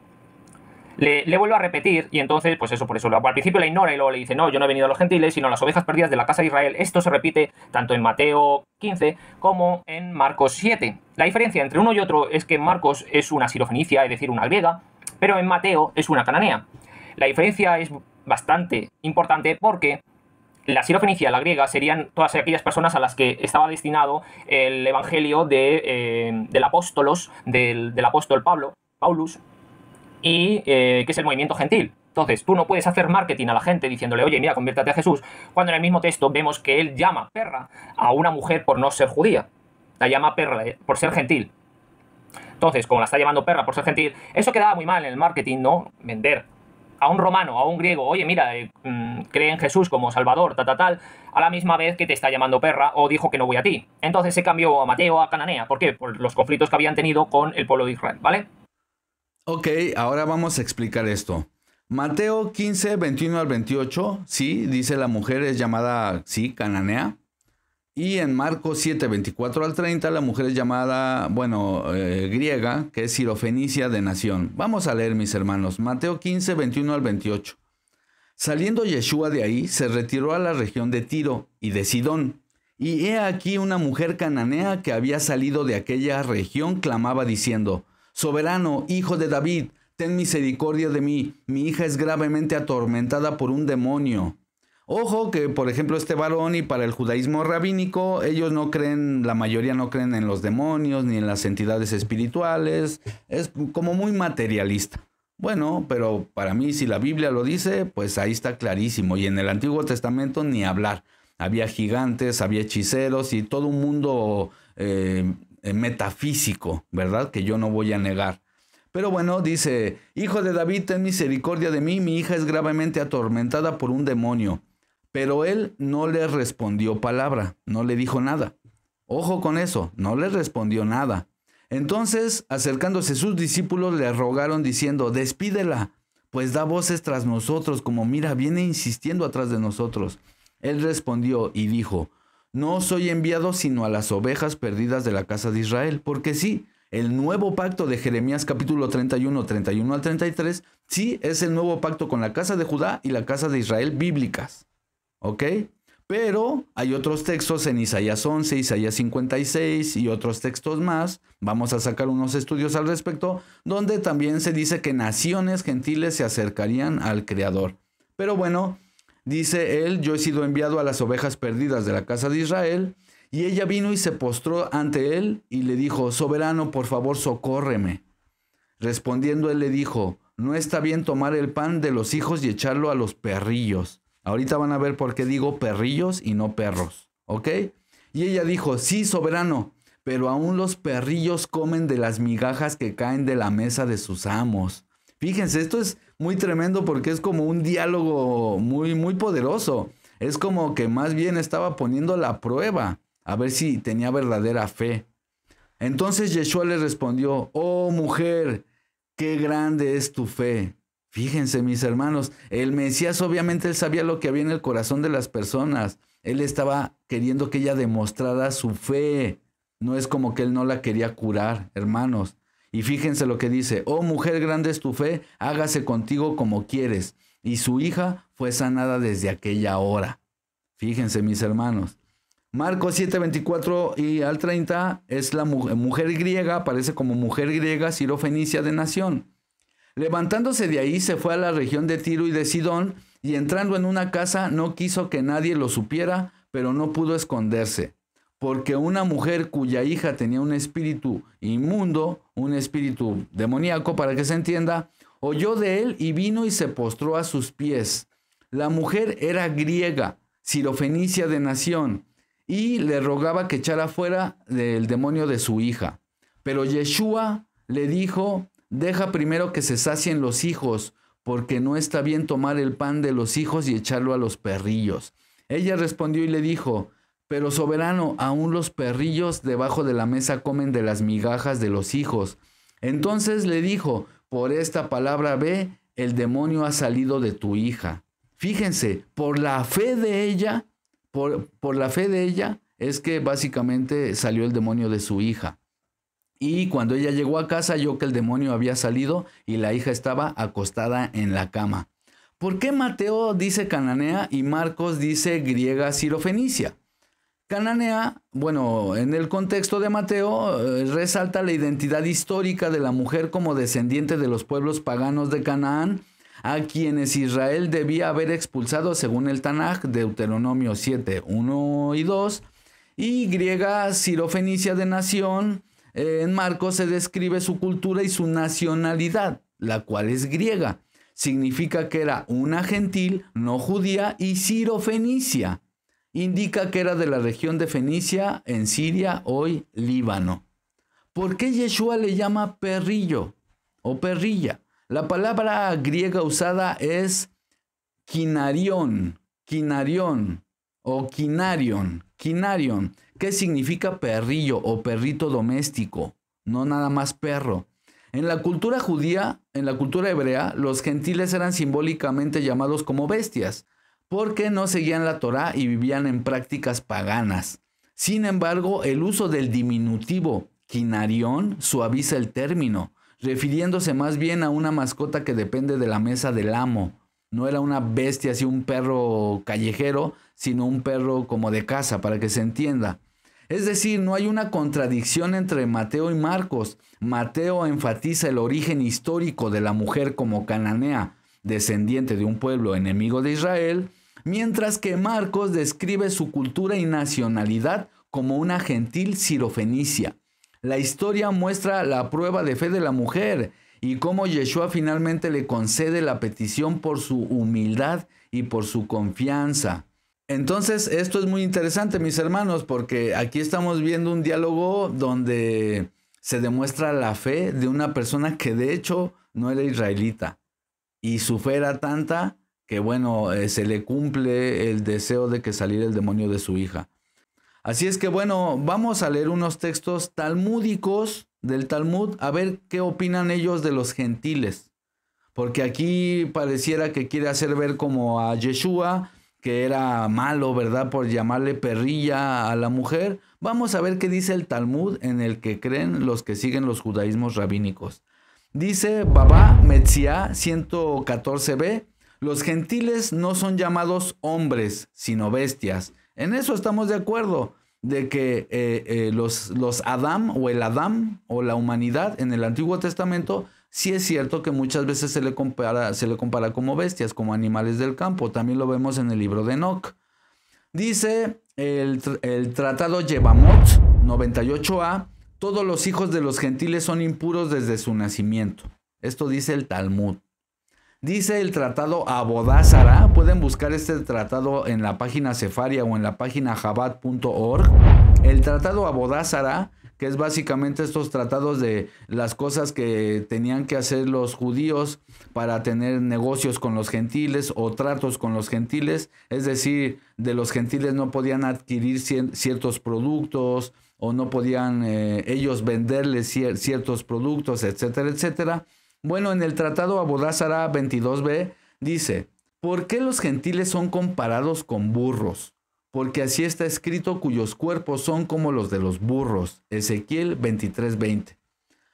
Le vuelve a repetir, y entonces, pues eso, por eso, al principio la ignora y luego le dice, no, yo no he venido a los gentiles, sino a las ovejas perdidas de la casa de Israel. Esto se repite tanto en Mateo 15 como en Marcos 7. La diferencia entre uno y otro es que en Marcos es una sirofenicia, es decir, una griega, pero en Mateo es una cananea. La diferencia es bastante importante porque la sirofenicia, la griega, serían todas aquellas personas a las que estaba destinado el evangelio del apóstolos, del apóstol Paulus, y que es el movimiento gentil. Entonces, tú no puedes hacer marketing a la gente diciéndole, oye, mira, conviértate a Jesús, cuando en el mismo texto vemos que él llama perra a una mujer por no ser judía. La llama perra por ser gentil. Entonces, como la está llamando perra por ser gentil, eso quedaba muy mal en el marketing, ¿no? Vender a un romano, a un griego, oye, mira, cree en Jesús como Salvador, tal, a la misma vez que te está llamando perra o dijo que no voy a ti. Entonces se cambió a Mateo a Cananea. ¿Por qué? Por los conflictos que habían tenido con el pueblo de Israel, ¿vale? Ok, ahora vamos a explicar esto. Mateo 15, 21 al 28, sí, dice la mujer es llamada, sí, cananea. Y en Marcos 7, 24 al 30, la mujer es llamada, griega, que es sirofenicia de nación. Vamos a leer, mis hermanos. Mateo 15, 21 al 28. Saliendo Yeshua de ahí, se retiró a la región de Tiro y de Sidón. Y he aquí una mujer cananea que había salido de aquella región clamaba diciendo, Soberano, hijo de David, ten misericordia de mí. Mi hija es gravemente atormentada por un demonio. Ojo que, por ejemplo, este varón y para el judaísmo rabínico, ellos no creen, la mayoría no creen en los demonios ni en las entidades espirituales. Es como muy materialista. Bueno, pero para mí, si la Biblia lo dice, pues ahí está clarísimo. Y en el Antiguo Testamento ni hablar. Había gigantes, había hechiceros y todo un mundo metafísico, ¿verdad? Que yo no voy a negar. Pero bueno, dice, Hijo de David, ten misericordia de mí, mi hija es gravemente atormentada por un demonio. Pero él no le respondió palabra, no le dijo nada. Ojo con eso, no le respondió nada. Entonces, acercándose sus discípulos, le rogaron diciendo, despídela, pues da voces tras nosotros, como mira, viene insistiendo atrás de nosotros. Él respondió y dijo, no soy enviado sino a las ovejas perdidas de la casa de Israel, porque sí, el nuevo pacto de Jeremías capítulo 31, 31 al 33, sí, es el nuevo pacto con la casa de Judá y la casa de Israel bíblicas. ¿Ok? Pero hay otros textos en Isaías 11, Isaías 56 y otros textos más, vamos a sacar unos estudios al respecto, donde también se dice que naciones gentiles se acercarían al Creador. Pero bueno, dice él, yo he sido enviado a las ovejas perdidas de la casa de Israel, y ella vino y se postró ante él y le dijo, soberano, por favor, socórreme. Respondiendo él le dijo, no está bien tomar el pan de los hijos y echarlo a los perrillos. Ahorita van a ver por qué digo perrillos y no perros, ¿ok? Y ella dijo, sí, soberano, pero aún los perrillos comen de las migajas que caen de la mesa de sus amos. Fíjense, esto es muy tremendo porque es como un diálogo muy, muy poderoso. Es como que más bien estaba poniendo la prueba, a ver si tenía verdadera fe. Entonces Yeshua le respondió: oh mujer, qué grande es tu fe. Fíjense, mis hermanos, el Mesías obviamente él sabía lo que había en el corazón de las personas. Él estaba queriendo que ella demostrara su fe. No es como que él no la quería curar, hermanos. Y fíjense lo que dice: oh mujer, grande es tu fe, hágase contigo como quieres. Y su hija fue sanada desde aquella hora. Fíjense, mis hermanos. Marcos 7:24 y al 30 es la mujer griega, aparece como mujer griega sirofenicia de nación. Levantándose de ahí se fue a la región de Tiro y de Sidón, y entrando en una casa no quiso que nadie lo supiera, pero no pudo esconderse, porque una mujer cuya hija tenía un espíritu inmundo, un espíritu demoníaco para que se entienda, oyó de él y vino y se postró a sus pies. La mujer era griega, sirofenicia de nación, y le rogaba que echara fuera del demonio de su hija. Pero Yeshua le dijo: deja primero que se sacien los hijos, porque no está bien tomar el pan de los hijos y echarlo a los perrillos. Ella respondió y le dijo: pero soberano, aún los perrillos debajo de la mesa comen de las migajas de los hijos. Entonces le dijo: por esta palabra ve, el demonio ha salido de tu hija. Fíjense, por la fe de ella, por la fe de ella, es que básicamente salió el demonio de su hija. Y cuando ella llegó a casa, halló que el demonio había salido y la hija estaba acostada en la cama. ¿Por qué Mateo dice cananea y Marcos dice griega sirofenicia? Cananea, bueno, en el contexto de Mateo, resalta la identidad histórica de la mujer como descendiente de los pueblos paganos de Canaán, a quienes Israel debía haber expulsado según el Tanaj, Deuteronomio 7, 1 y 2, y griega sirofenicia de nación. En Marcos se describe su cultura y su nacionalidad, la cual es griega. Significa que era una gentil, no judía, y sirofenicia. Indica que era de la región de Fenicia, en Siria, hoy Líbano. ¿Por qué Yeshua le llama perrillo o perrilla? La palabra griega usada es kinarion o kinarion. Kinarion, que significa perrillo o perrito doméstico, no nada más perro. En la cultura judía, en la cultura hebrea, los gentiles eran simbólicamente llamados como bestias, porque no seguían la Torá y vivían en prácticas paganas. Sin embargo, el uso del diminutivo kinarion suaviza el término, refiriéndose más bien a una mascota que depende de la mesa del amo. No era una bestia así, un perro callejero, sino un perro como de casa, para que se entienda. Es decir, no hay una contradicción entre Mateo y Marcos. Mateo enfatiza el origen histórico de la mujer como cananea, descendiente de un pueblo enemigo de Israel, mientras que Marcos describe su cultura y nacionalidad como una gentil sirofenicia. La historia muestra la prueba de fe de la mujer y cómo Yeshua finalmente le concede la petición por su humildad y por su confianza. Entonces, esto es muy interesante, mis hermanos, porque aquí estamos viendo un diálogo donde se demuestra la fe de una persona que de hecho no era israelita. Y su fe era tanta que, bueno, se le cumple el deseo de que saliera el demonio de su hija. Así es que, bueno, vamos a leer unos textos talmúdicos del Talmud, a ver qué opinan ellos de los gentiles. Porque aquí pareciera que quiere hacer ver como a Yeshua, que era malo, ¿verdad?, por llamarle perrilla a la mujer. Vamos a ver qué dice el Talmud en el que creen los que siguen los judaísmos rabínicos. Dice Baba Metzia 114b, los gentiles no son llamados hombres, sino bestias. En eso estamos de acuerdo, de que los Adam o el Adam o la humanidad en el Antiguo Testamento, sí es cierto que muchas veces se le compara como bestias, como animales del campo. También lo vemos en el libro de Enoc. Dice el tratado Yevamot 98a, todos los hijos de los gentiles son impuros desde su nacimiento. Esto dice el Talmud. Dice el tratado Abodázara, pueden buscar este tratado en la página Sefaria o en la página Chabad.org. El tratado Abodázara que es básicamente estos tratados de las cosas que tenían que hacer los judíos para tener negocios con los gentiles o tratos con los gentiles, es decir, de los gentiles no podían adquirir ciertos productos o no podían ellos venderles ciertos productos, etcétera, etcétera. Bueno, en el tratado Abodá Zará 22b dice: ¿por qué los gentiles son comparados con burros? Porque así está escrito, cuyos cuerpos son como los de los burros. Ezequiel 23:20.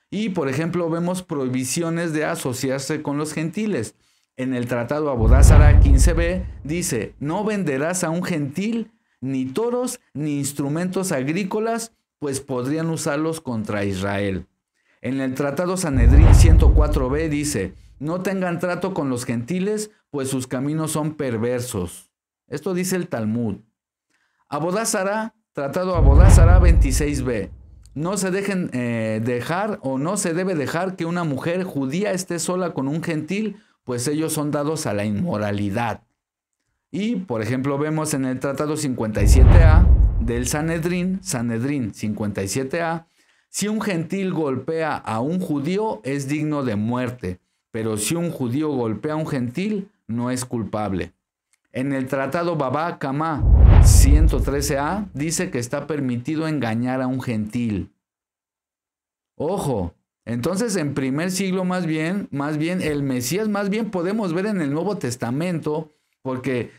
Y, por ejemplo, vemos prohibiciones de asociarse con los gentiles. En el tratado Abodá Zará 15b dice: no venderás a un gentil ni toros ni instrumentos agrícolas, pues podrían usarlos contra Israel. En el tratado Sanedrín 104b dice: no tengan trato con los gentiles, pues sus caminos son perversos. Esto dice el Talmud. Abodá Zará, tratado Abodá Zará 26b. No se dejen dejar o no se debe dejar que una mujer judía esté sola con un gentil, pues ellos son dados a la inmoralidad. Y, por ejemplo, vemos en el tratado 57a del Sanedrín 57a, si un gentil golpea a un judío es digno de muerte, pero si un judío golpea a un gentil no es culpable. En el tratado Baba Kamá 113a dice que está permitido engañar a un gentil. Ojo, entonces en primer siglo más bien el Mesías podemos ver en el Nuevo Testamento, porque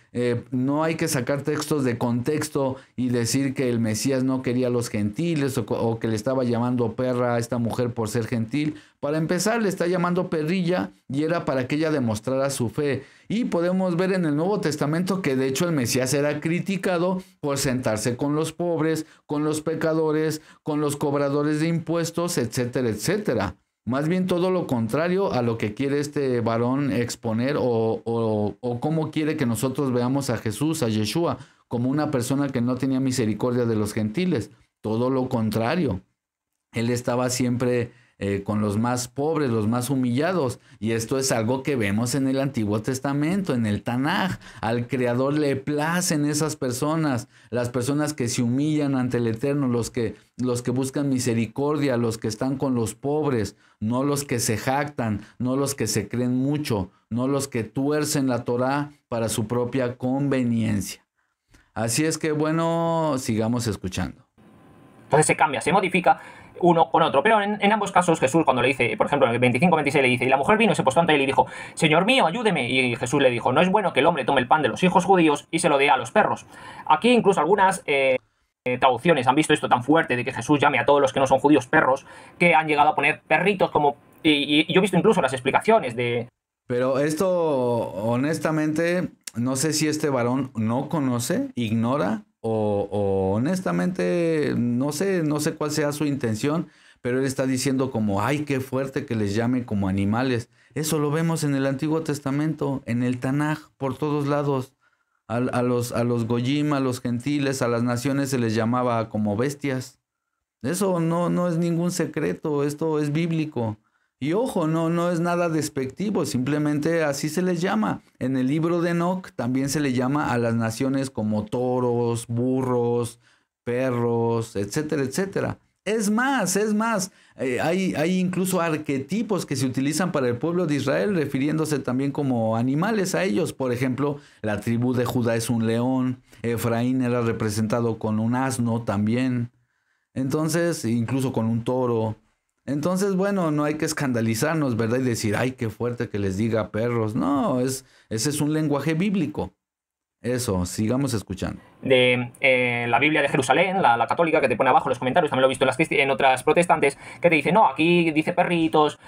no hay que sacar textos de contexto y decir que el Mesías no quería a los gentiles o que le estaba llamando perra a esta mujer por ser gentil. Para empezar, le está llamando perrilla y era para que ella demostrara su fe. Y podemos ver en el Nuevo Testamento que de hecho el Mesías era criticado por sentarse con los pobres, con los pecadores, con los cobradores de impuestos, etcétera, etcétera. Más bien todo lo contrario a lo que quiere este varón exponer o cómo quiere que nosotros veamos a Jesús, a Yeshua, como una persona que no tenía misericordia de los gentiles. Todo lo contrario. Él estaba siempre con los más pobres, los más humillados. Y esto es algo que vemos en el Antiguo Testamento, en el Tanaj. Al Creador le placen esas personas, las personas que se humillan ante el Eterno, los que buscan misericordia, los que están con los pobres, no los que se jactan, no los que se creen mucho, no los que tuercen la Torá para su propia conveniencia. Así es que bueno, sigamos escuchando. Entonces se cambia, se modifica uno con otro, pero en ambos casos Jesús, cuando le dice, por ejemplo en el 25-26 le dice: y la mujer vino y se postó ante él y dijo: Señor mío, ayúdeme. Y Jesús le dijo: no es bueno que el hombre tome el pan de los hijos judíos y se lo dé a los perros. Aquí incluso algunas traducciones han visto esto tan fuerte de que Jesús llame a todos los que no son judíos perros, que han llegado a poner perritos como... Y yo he visto incluso las explicaciones de... Pero esto, honestamente, no sé si este varón no conoce, ignora, o honestamente no sé cuál sea su intención, pero él está diciendo como: ay, qué fuerte que les llame como animales. Eso lo vemos en el Antiguo Testamento, en el Tanaj, por todos lados. A los goyim, a los gentiles, a las naciones se les llamaba como bestias. Eso no es ningún secreto, esto es bíblico. Y ojo, no es nada despectivo, simplemente así se les llama. En el libro de Enoc también se le llama a las naciones como toros, burros, perros, etcétera, etcétera. Es más, hay incluso arquetipos que se utilizan para el pueblo de Israel, refiriéndose también como animales a ellos. Por ejemplo, la tribu de Judá es un león, Efraín era representado con un asno también, entonces, incluso con un toro. Entonces, bueno, no hay que escandalizarnos, ¿verdad? Y decir: ay, qué fuerte que les diga perros. No, ese es un lenguaje bíblico. Eso, sigamos escuchando. De la Biblia de Jerusalén, la católica, que te pone abajo en los comentarios, también lo he visto en otras protestantes, que te dice: no, aquí dice perritos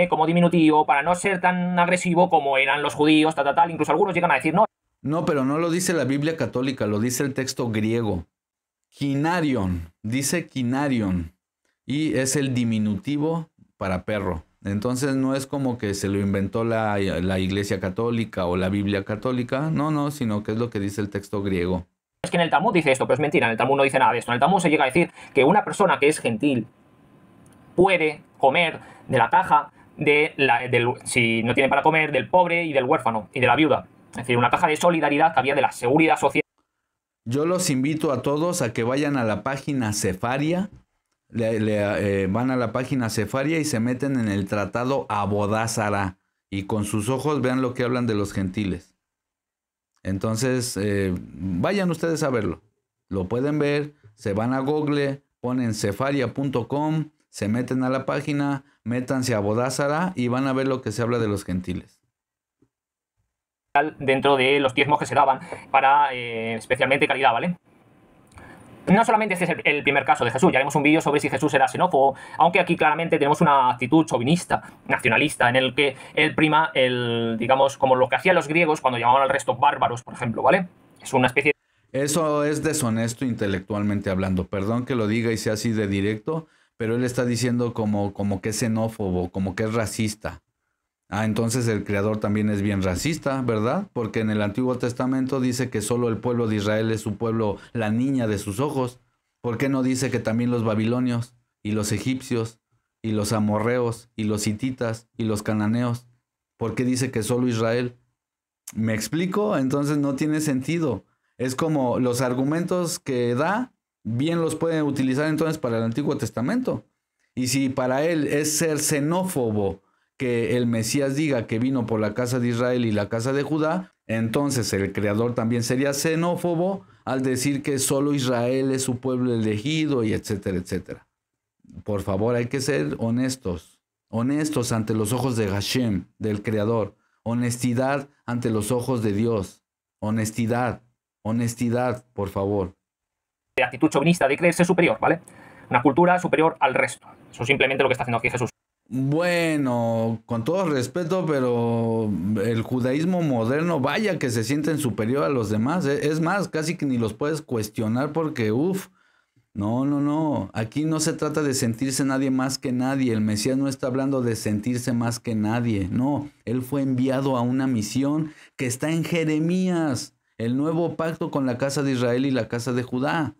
como diminutivo para no ser tan agresivo como eran los judíos, tal. Incluso algunos llegan a decir no. No, pero no lo dice la Biblia católica, lo dice el texto griego. Kinarion, dice kinarion, y es el diminutivo para perro. Entonces no es como que se lo inventó la Iglesia Católica o la Biblia Católica, no, sino que es lo que dice el texto griego. Es que en el Talmud dice esto, pero es mentira, en el Talmud no dice nada de esto. En el Talmud se llega a decir que una persona que es gentil puede comer de la caja si no tiene para comer, del pobre y del huérfano y de la viuda. Es decir, una caja de solidaridad que había de la seguridad social. Yo los invito a todos a que vayan a la página Sefaria, van a la página Sefaria y se meten en el tratado Abodázara y con sus ojos vean lo que hablan de los gentiles. Entonces, vayan ustedes a verlo. Lo pueden ver, se van a Google, ponen sefaria.com, se meten a la página, métanse a Abodázara y van a ver lo que se habla de los gentiles. Dentro de los diezmos que se daban para especialmente caridad, ¿vale? No solamente este es el primer caso de Jesús, ya haremos un vídeo sobre si Jesús era xenófobo, aunque aquí claramente tenemos una actitud chauvinista, nacionalista, en el que él prima digamos, como lo que hacían los griegos cuando llamaban al resto bárbaros, por ejemplo, ¿vale? Es una especie de... Eso es deshonesto intelectualmente hablando, perdón que lo diga y sea así de directo, pero él está diciendo como que es xenófobo, como que es racista. Ah, entonces el Creador también es bien racista, ¿verdad? Porque en el Antiguo Testamento dice que solo el pueblo de Israel es su pueblo, la niña de sus ojos. ¿Por qué no dice que también los babilonios y los egipcios y los amorreos y los hititas y los cananeos? ¿Por qué dice que solo Israel? ¿Me explico? Entonces no tiene sentido. Es como los argumentos que da, bien los pueden utilizar entonces para el Antiguo Testamento. Y si para él es ser xenófobo, que el Mesías diga que vino por la casa de Israel y la casa de Judá, entonces el Creador también sería xenófobo al decir que solo Israel es su pueblo elegido y etcétera, etcétera. Por favor, hay que ser honestos ante los ojos de Hashem, del Creador, honestidad ante los ojos de Dios, honestidad, por favor. De actitud chauvinista, de creerse superior, ¿vale? Una cultura superior al resto. Eso es simplemente lo que está haciendo aquí Jesús. Bueno, con todo respeto, pero el judaísmo moderno, vaya que se sienten superior a los demás. Es más, casi que ni los puedes cuestionar porque, no. Aquí no se trata de sentirse nadie más que nadie. El Mesías no está hablando de sentirse más que nadie. No, él fue enviado a una misión que está en Jeremías, el nuevo pacto con la casa de Israel y la casa de Judá.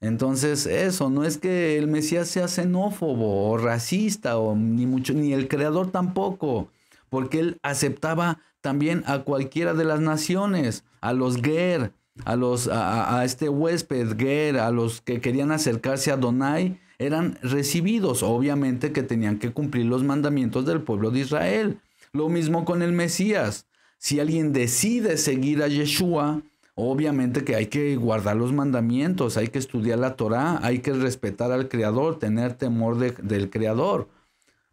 Entonces eso, no es que el Mesías sea xenófobo o racista, ni el Creador tampoco, porque él aceptaba también a cualquiera de las naciones, a los ger, a este huésped ger, a los que querían acercarse a Adonai, eran recibidos, obviamente que tenían que cumplir los mandamientos del pueblo de Israel. Lo mismo con el Mesías. Si alguien decide seguir a Yeshua, obviamente que hay que guardar los mandamientos, hay que estudiar la Torá, hay que respetar al Creador, tener temor del Creador.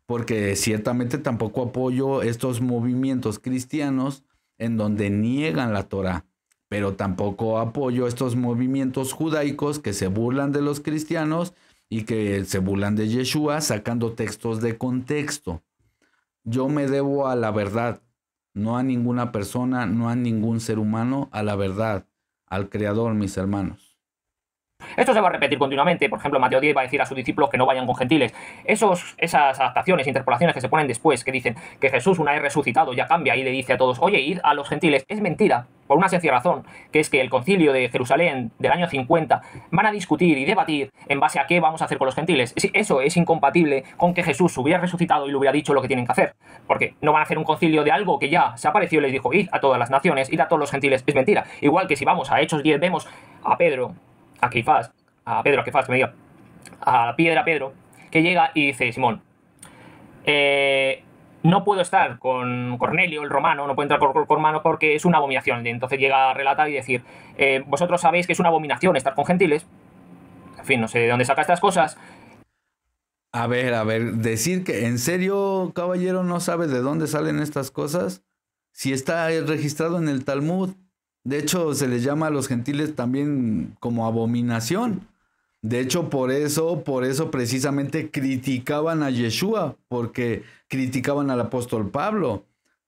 Porque ciertamente tampoco apoyo estos movimientos cristianos en donde niegan la Torá. Pero tampoco apoyo estos movimientos judaicos que se burlan de los cristianos y que se burlan de Yeshua sacando textos de contexto. Yo me debo a la verdad. No a ninguna persona, no a ningún ser humano, a la verdad, al Creador, mis hermanos. Esto se va a repetir continuamente. Por ejemplo, Mateo 10 va a decir a sus discípulos que no vayan con gentiles. Esas adaptaciones, interpolaciones que se ponen después, que dicen que Jesús, una vez resucitado, ya cambia y le dice a todos, oye, id a los gentiles, es mentira, por una sencilla razón, que es que el concilio de Jerusalén del año 50 van a discutir y debatir en base a qué vamos a hacer con los gentiles. Eso es incompatible con que Jesús hubiera resucitado y le hubiera dicho lo que tienen que hacer. Porque no van a hacer un concilio de algo que ya se apareció y les dijo, id a todas las naciones, id a todos los gentiles, es mentira. Igual que si vamos a Hechos 10, vemos a Pedro, a Pedro, que llega y dice, Simón, no puedo estar con Cornelio, el romano, no puedo entrar con romano porque es una abominación. Entonces llega a relatar y decir, vosotros sabéis que es una abominación estar con gentiles. En fin, no sé de dónde saca estas cosas. A ver, decir que en serio, caballero, no sabe de dónde salen estas cosas. Si está registrado en el Talmud. De hecho, se les llama a los gentiles también como abominación. De hecho, por eso precisamente criticaban a Yeshua, porque criticaban al apóstol Pablo,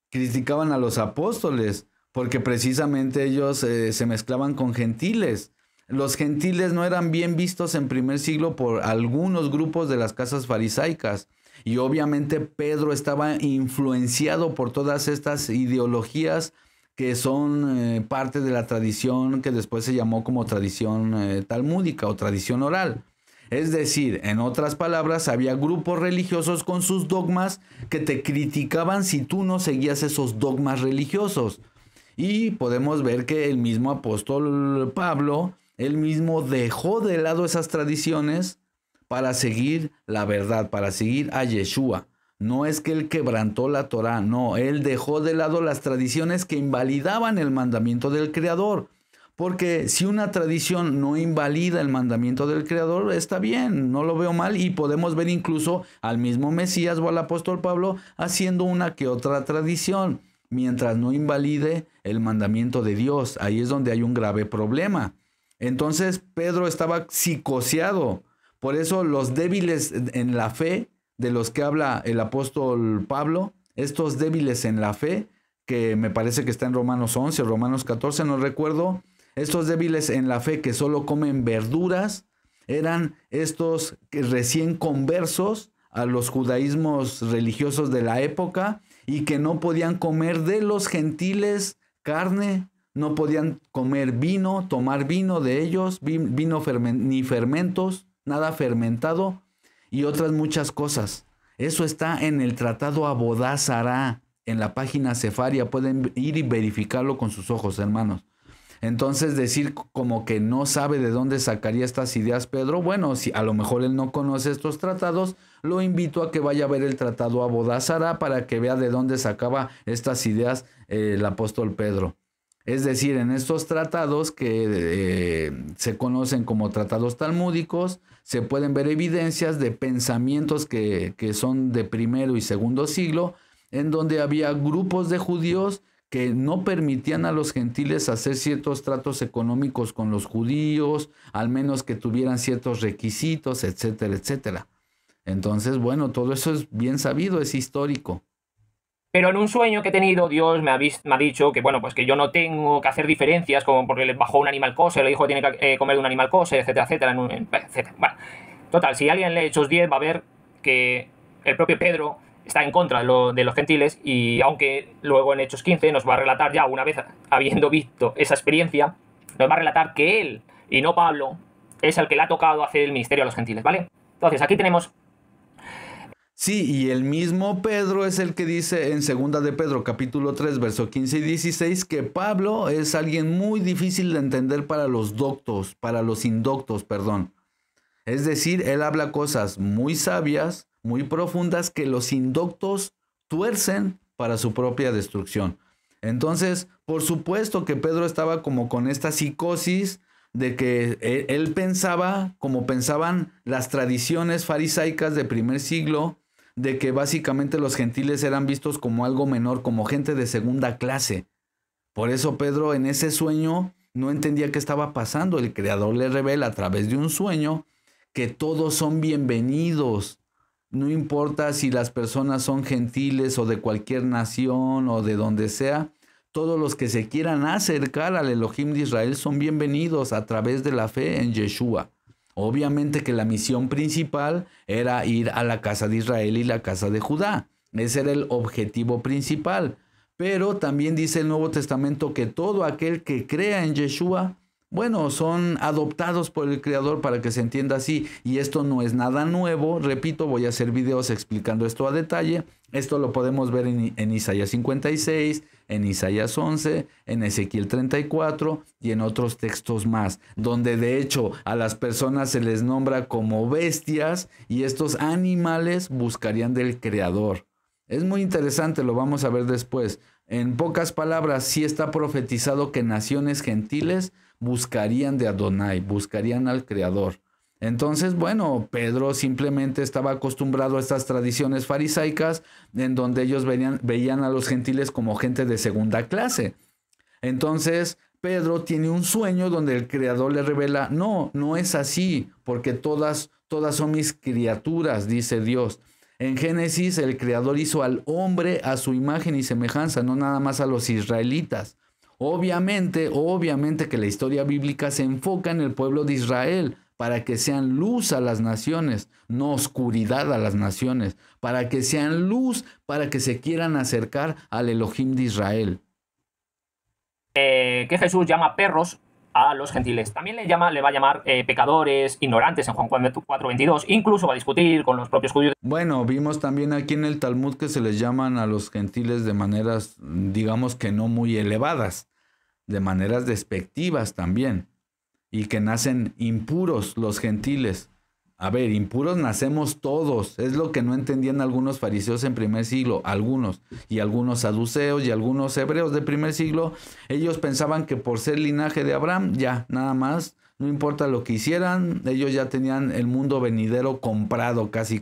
criticaban a los apóstoles, porque precisamente ellos se mezclaban con gentiles. Los gentiles no eran bien vistos en primer siglo por algunos grupos de las casas farisaicas. Y obviamente Pedro estaba influenciado por todas estas ideologías que son parte de la tradición que después se llamó como tradición talmúdica o tradición oral. Es decir, en otras palabras, había grupos religiosos con sus dogmas que te criticaban si tú no seguías esos dogmas religiosos. Y podemos ver que el mismo apóstol Pablo, él mismo dejó de lado esas tradiciones para seguir la verdad, para seguir a Yeshua. No es que él quebrantó la Torá, no, él dejó de lado las tradiciones que invalidaban el mandamiento del Creador. Porque si una tradición no invalida el mandamiento del Creador, está bien, no lo veo mal, y podemos ver incluso al mismo Mesías o al apóstol Pablo haciendo una que otra tradición, mientras no invalide el mandamiento de Dios. Ahí es donde hay un grave problema. Entonces Pedro estaba psicoseado. Por eso los débiles en la fe, de los que habla el apóstol Pablo, estos débiles en la fe, que me parece que está en Romanos 11 o Romanos 14, no recuerdo, estos débiles en la fe que solo comen verduras, eran estos recién conversos a los judaísmos religiosos de la época y que no podían comer de los gentiles carne, no podían comer vino, tomar vino de ellos, vino ni fermentos, nada fermentado, y otras muchas cosas. Eso está en el tratado Abodá Zará, en la página Sefaria. Pueden ir y verificarlo con sus ojos, hermanos. Entonces decir como que no sabe de dónde sacaría estas ideas Pedro, bueno, si a lo mejor él no conoce estos tratados, lo invito a que vaya a ver el tratado Abodá Zará para que vea de dónde sacaba estas ideas el apóstol Pedro. Es decir, en estos tratados que se conocen como tratados talmúdicos, se pueden ver evidencias de pensamientos que son de primero y segundo siglo, en donde había grupos de judíos que no permitían a los gentiles hacer ciertos tratos económicos con los judíos, al menos que tuvieran ciertos requisitos, etcétera, etcétera. Entonces, bueno, todo eso es bien sabido, es histórico. Pero en un sueño que he tenido, Dios me ha dicho que, bueno, pues que yo no tengo que hacer diferencias, como porque le bajó un animal kosher, le dijo que tiene que comer de un animal kosher, etcétera, etcétera, etcétera. Bueno, total, si alguien lee Hechos 10 va a ver que el propio Pedro está en contra de los gentiles, y aunque luego en Hechos 15 nos va a relatar, ya una vez habiendo visto esa experiencia, nos va a relatar que él y no Pablo es el que le ha tocado hacer el ministerio a los gentiles, ¿vale? Entonces aquí tenemos... Sí, y el mismo Pedro es el que dice en 2 de Pedro, capítulo 3, verso 15 y 16, que Pablo es alguien muy difícil de entender para los doctos, para los indoctos, perdón. Es decir, él habla cosas muy sabias, muy profundas, que los indoctos tuercen para su propia destrucción. Entonces, por supuesto que Pedro estaba como con esta psicosis de que él pensaba como pensaban las tradiciones farisaicas de primer siglo, de que básicamente los gentiles eran vistos como algo menor, como gente de segunda clase. Por eso Pedro en ese sueño no entendía qué estaba pasando. El Creador le revela a través de un sueño que todos son bienvenidos. No importa si las personas son gentiles o de cualquier nación o de donde sea, todos los que se quieran acercar al Elohim de Israel son bienvenidos a través de la fe en Yeshua. Obviamente que la misión principal era ir a la casa de Israel y la casa de Judá. Ese era el objetivo principal. Pero también dice el Nuevo Testamento que todo aquel que crea en Yeshua, bueno, son adoptados por el Creador, para que se entienda así. Y esto no es nada nuevo. Repito, voy a hacer videos explicando esto a detalle. Esto lo podemos ver en Isaías 56, en Isaías 11, en Ezequiel 34 y en otros textos más, donde de hecho a las personas se les nombra como bestias y estos animales buscarían del Creador. Es muy interesante, lo vamos a ver después. En pocas palabras, sí está profetizado que naciones gentiles buscarían de Adonai, buscarían al Creador. Entonces, bueno, Pedro simplemente estaba acostumbrado a estas tradiciones farisaicas en donde ellos veían a los gentiles como gente de segunda clase. Entonces, Pedro tiene un sueño donde el Creador le revela, no es así, porque todas son mis criaturas, dice Dios. En Génesis, el Creador hizo al hombre a su imagen y semejanza, no nada más a los israelitas. Obviamente que la historia bíblica se enfoca en el pueblo de Israel, para que sean luz a las naciones, no oscuridad a las naciones, para que sean luz, para que se quieran acercar al Elohim de Israel. Que Jesús llama perros a los gentiles. También le va a llamar pecadores, ignorantes en Juan 4:22. Incluso va a discutir con los propios judíos. Bueno, vimos también aquí en el Talmud que se les llaman a los gentiles de maneras, digamos que no muy elevadas, de maneras despectivas también. Y que nacen impuros los gentiles. A ver, impuros nacemos todos. Es lo que no entendían algunos fariseos en primer siglo, algunos saduceos y algunos hebreos de primer siglo. Ellos pensaban que por ser linaje de Abraham, ya, nada más, no importa lo que hicieran, ellos ya tenían el mundo venidero comprado casi.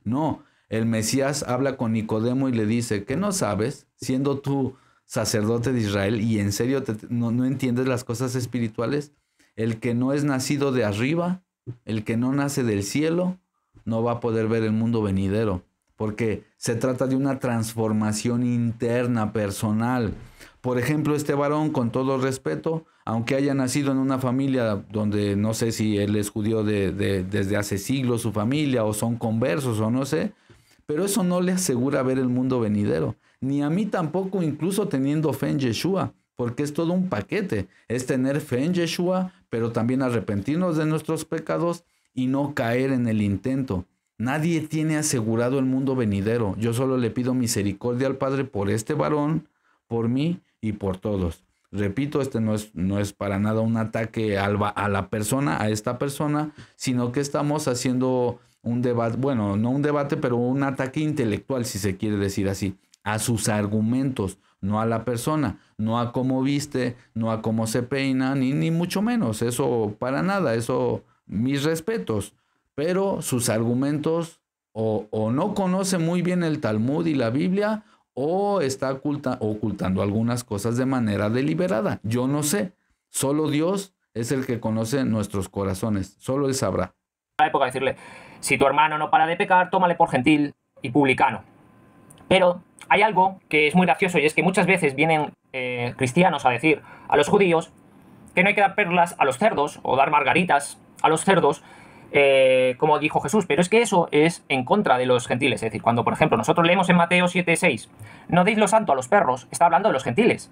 No, el Mesías habla con Nicodemo y le dice, ¿qué no sabes? Siendo tú sacerdote de Israel y en serio no entiendes las cosas espirituales. El que no es nacido de arriba, el que no nace del cielo, no va a poder ver el mundo venidero, porque se trata de una transformación interna, personal. Por ejemplo, este varón, con todo respeto, aunque haya nacido en una familia donde no sé si él es judío desde hace siglos, su familia, o son conversos, o no sé, pero eso no le asegura ver el mundo venidero. Ni a mí tampoco, incluso teniendo fe en Yeshua, porque es todo un paquete. Es tener fe en Yeshua, pero también arrepentirnos de nuestros pecados y no caer en el intento. Nadie tiene asegurado el mundo venidero. Yo solo le pido misericordia al Padre por este varón, por mí y por todos. Repito, este no es para nada un ataque a la persona, a esta persona, sino que estamos haciendo un debate, bueno, no un debate, pero un ataque intelectual, si se quiere decir así, a sus argumentos, no a la persona, no a cómo viste, no a cómo se peina, ni mucho menos, eso para nada, eso mis respetos, pero sus argumentos o no conoce muy bien el Talmud y la Biblia, o está ocultando algunas cosas de manera deliberada. Yo no sé, solo Dios es el que conoce nuestros corazones, solo Él sabrá. La época de decirle, si tu hermano no para de pecar, tómale por gentil y publicano. Pero hay algo que es muy gracioso y es que muchas veces vienen cristianos a decir a los judíos que no hay que dar perlas a los cerdos o dar margaritas a los cerdos, como dijo Jesús, pero es que eso es en contra de los gentiles. Es decir, cuando por ejemplo nosotros leemos en Mateo 7:6, no deis lo santo a los perros, está hablando de los gentiles.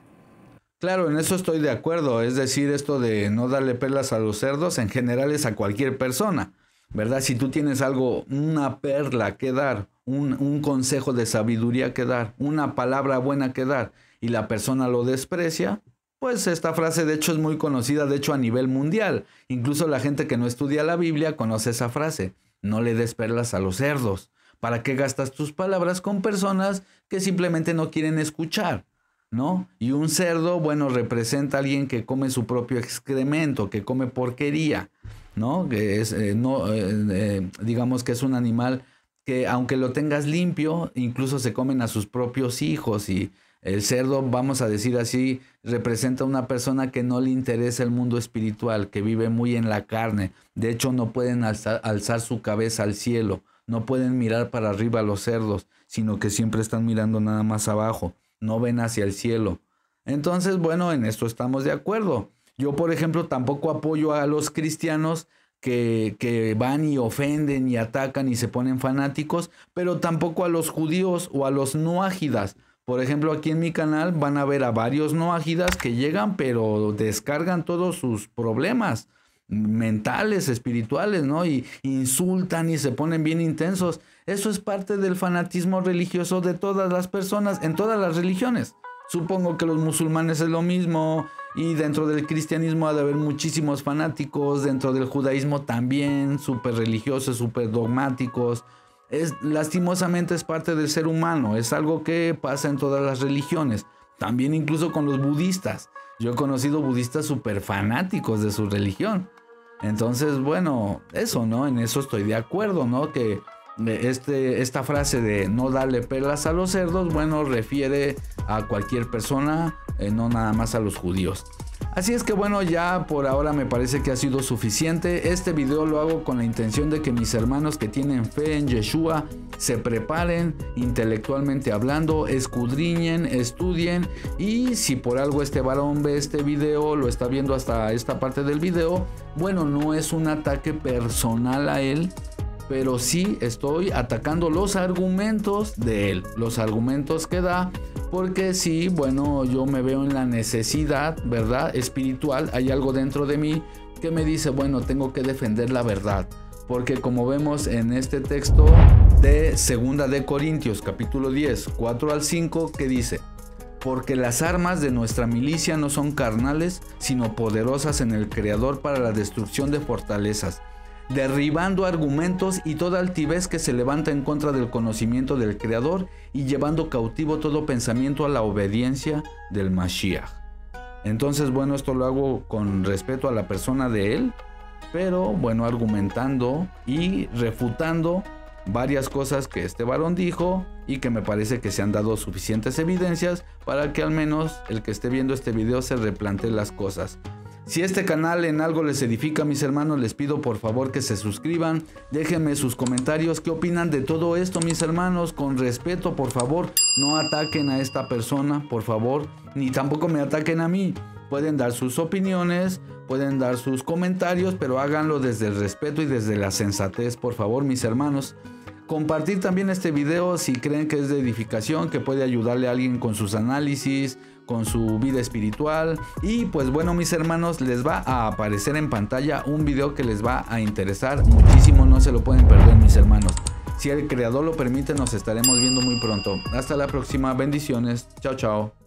Claro, en eso estoy de acuerdo, es decir, esto de no darle perlas a los cerdos en general es a cualquier persona, ¿verdad? Si tú tienes algo, una perla que dar, un consejo de sabiduría que dar, una palabra buena que dar, y la persona lo desprecia, pues esta frase de hecho es muy conocida, de hecho a nivel mundial. Incluso la gente que no estudia la Biblia conoce esa frase, no le des perlas a los cerdos. ¿Para qué gastas tus palabras con personas que simplemente no quieren escuchar? ¿No? Y un cerdo, bueno, representa a alguien que come su propio excremento, que come porquería, ¿no? Que es, digamos que es un animal que aunque lo tengas limpio, incluso se comen a sus propios hijos. Y el cerdo, vamos a decir así, representa a una persona que no le interesa el mundo espiritual, que vive muy en la carne. De hecho, no pueden alzar su cabeza al cielo, no pueden mirar para arriba los cerdos, sino que siempre están mirando nada más abajo, no ven hacia el cielo. Entonces, bueno, en esto estamos de acuerdo. Yo, por ejemplo, tampoco apoyo a los cristianos que van y ofenden y atacan y se ponen fanáticos, pero tampoco a los judíos o a los noágidas. Por ejemplo, aquí en mi canal van a ver a varios noágidas que llegan, pero descargan todos sus problemas mentales, espirituales, ¿no? Y insultan y se ponen bien intensos. Eso es parte del fanatismo religioso de todas las personas, en todas las religiones. Supongo que los musulmanes es lo mismo, y dentro del cristianismo ha de haber muchísimos fanáticos, dentro del judaísmo también, súper religiosos, súper dogmáticos. Lastimosamente es parte del ser humano, es algo que pasa en todas las religiones, también incluso con los budistas. Yo he conocido budistas súper fanáticos de su religión. Entonces, bueno, eso, ¿no? En eso estoy de acuerdo, ¿no? Que esta frase de no darle perlas a los cerdos, bueno, refiere a cualquier persona, no nada más a los judíos. Así es que bueno, ya por ahora me parece que ha sido suficiente. Este video lo hago con la intención de que mis hermanos que tienen fe en Yeshua se preparen intelectualmente hablando, escudriñen, estudien, y si por algo este varón ve este video, lo está viendo hasta esta parte del video, bueno, no es un ataque personal a él, pero sí estoy atacando los argumentos de él, los argumentos que da, porque sí, bueno, yo me veo en la necesidad, ¿verdad? Espiritual, hay algo dentro de mí que me dice, bueno, tengo que defender la verdad, porque como vemos en este texto de 2 de Corintios, capítulo 10, 4 al 5, que dice: porque las armas de nuestra milicia no son carnales, sino poderosas en el Creador para la destrucción de fortalezas, derribando argumentos y toda altivez que se levanta en contra del conocimiento del Creador y llevando cautivo todo pensamiento a la obediencia del Mashiach. Entonces, bueno, esto lo hago con respeto a la persona de él, pero bueno, argumentando y refutando varias cosas que este varón dijo y que me parece que se han dado suficientes evidencias para que al menos el que esté viendo este video se replantee las cosas. Si este canal en algo les edifica, mis hermanos, les pido por favor que se suscriban, déjenme sus comentarios, qué opinan de todo esto, mis hermanos, con respeto, por favor, no ataquen a esta persona, por favor, ni tampoco me ataquen a mí. Pueden dar sus opiniones, pueden dar sus comentarios, pero háganlo desde el respeto y desde la sensatez, por favor, mis hermanos. Compartir también este video si creen que es de edificación, que puede ayudarle a alguien con sus análisis, con su vida espiritual. Y pues bueno, mis hermanos, les va a aparecer en pantalla un video que les va a interesar muchísimo, no se lo pueden perder, mis hermanos. Si el Creador lo permite, nos estaremos viendo muy pronto. Hasta la próxima, bendiciones, chao chao.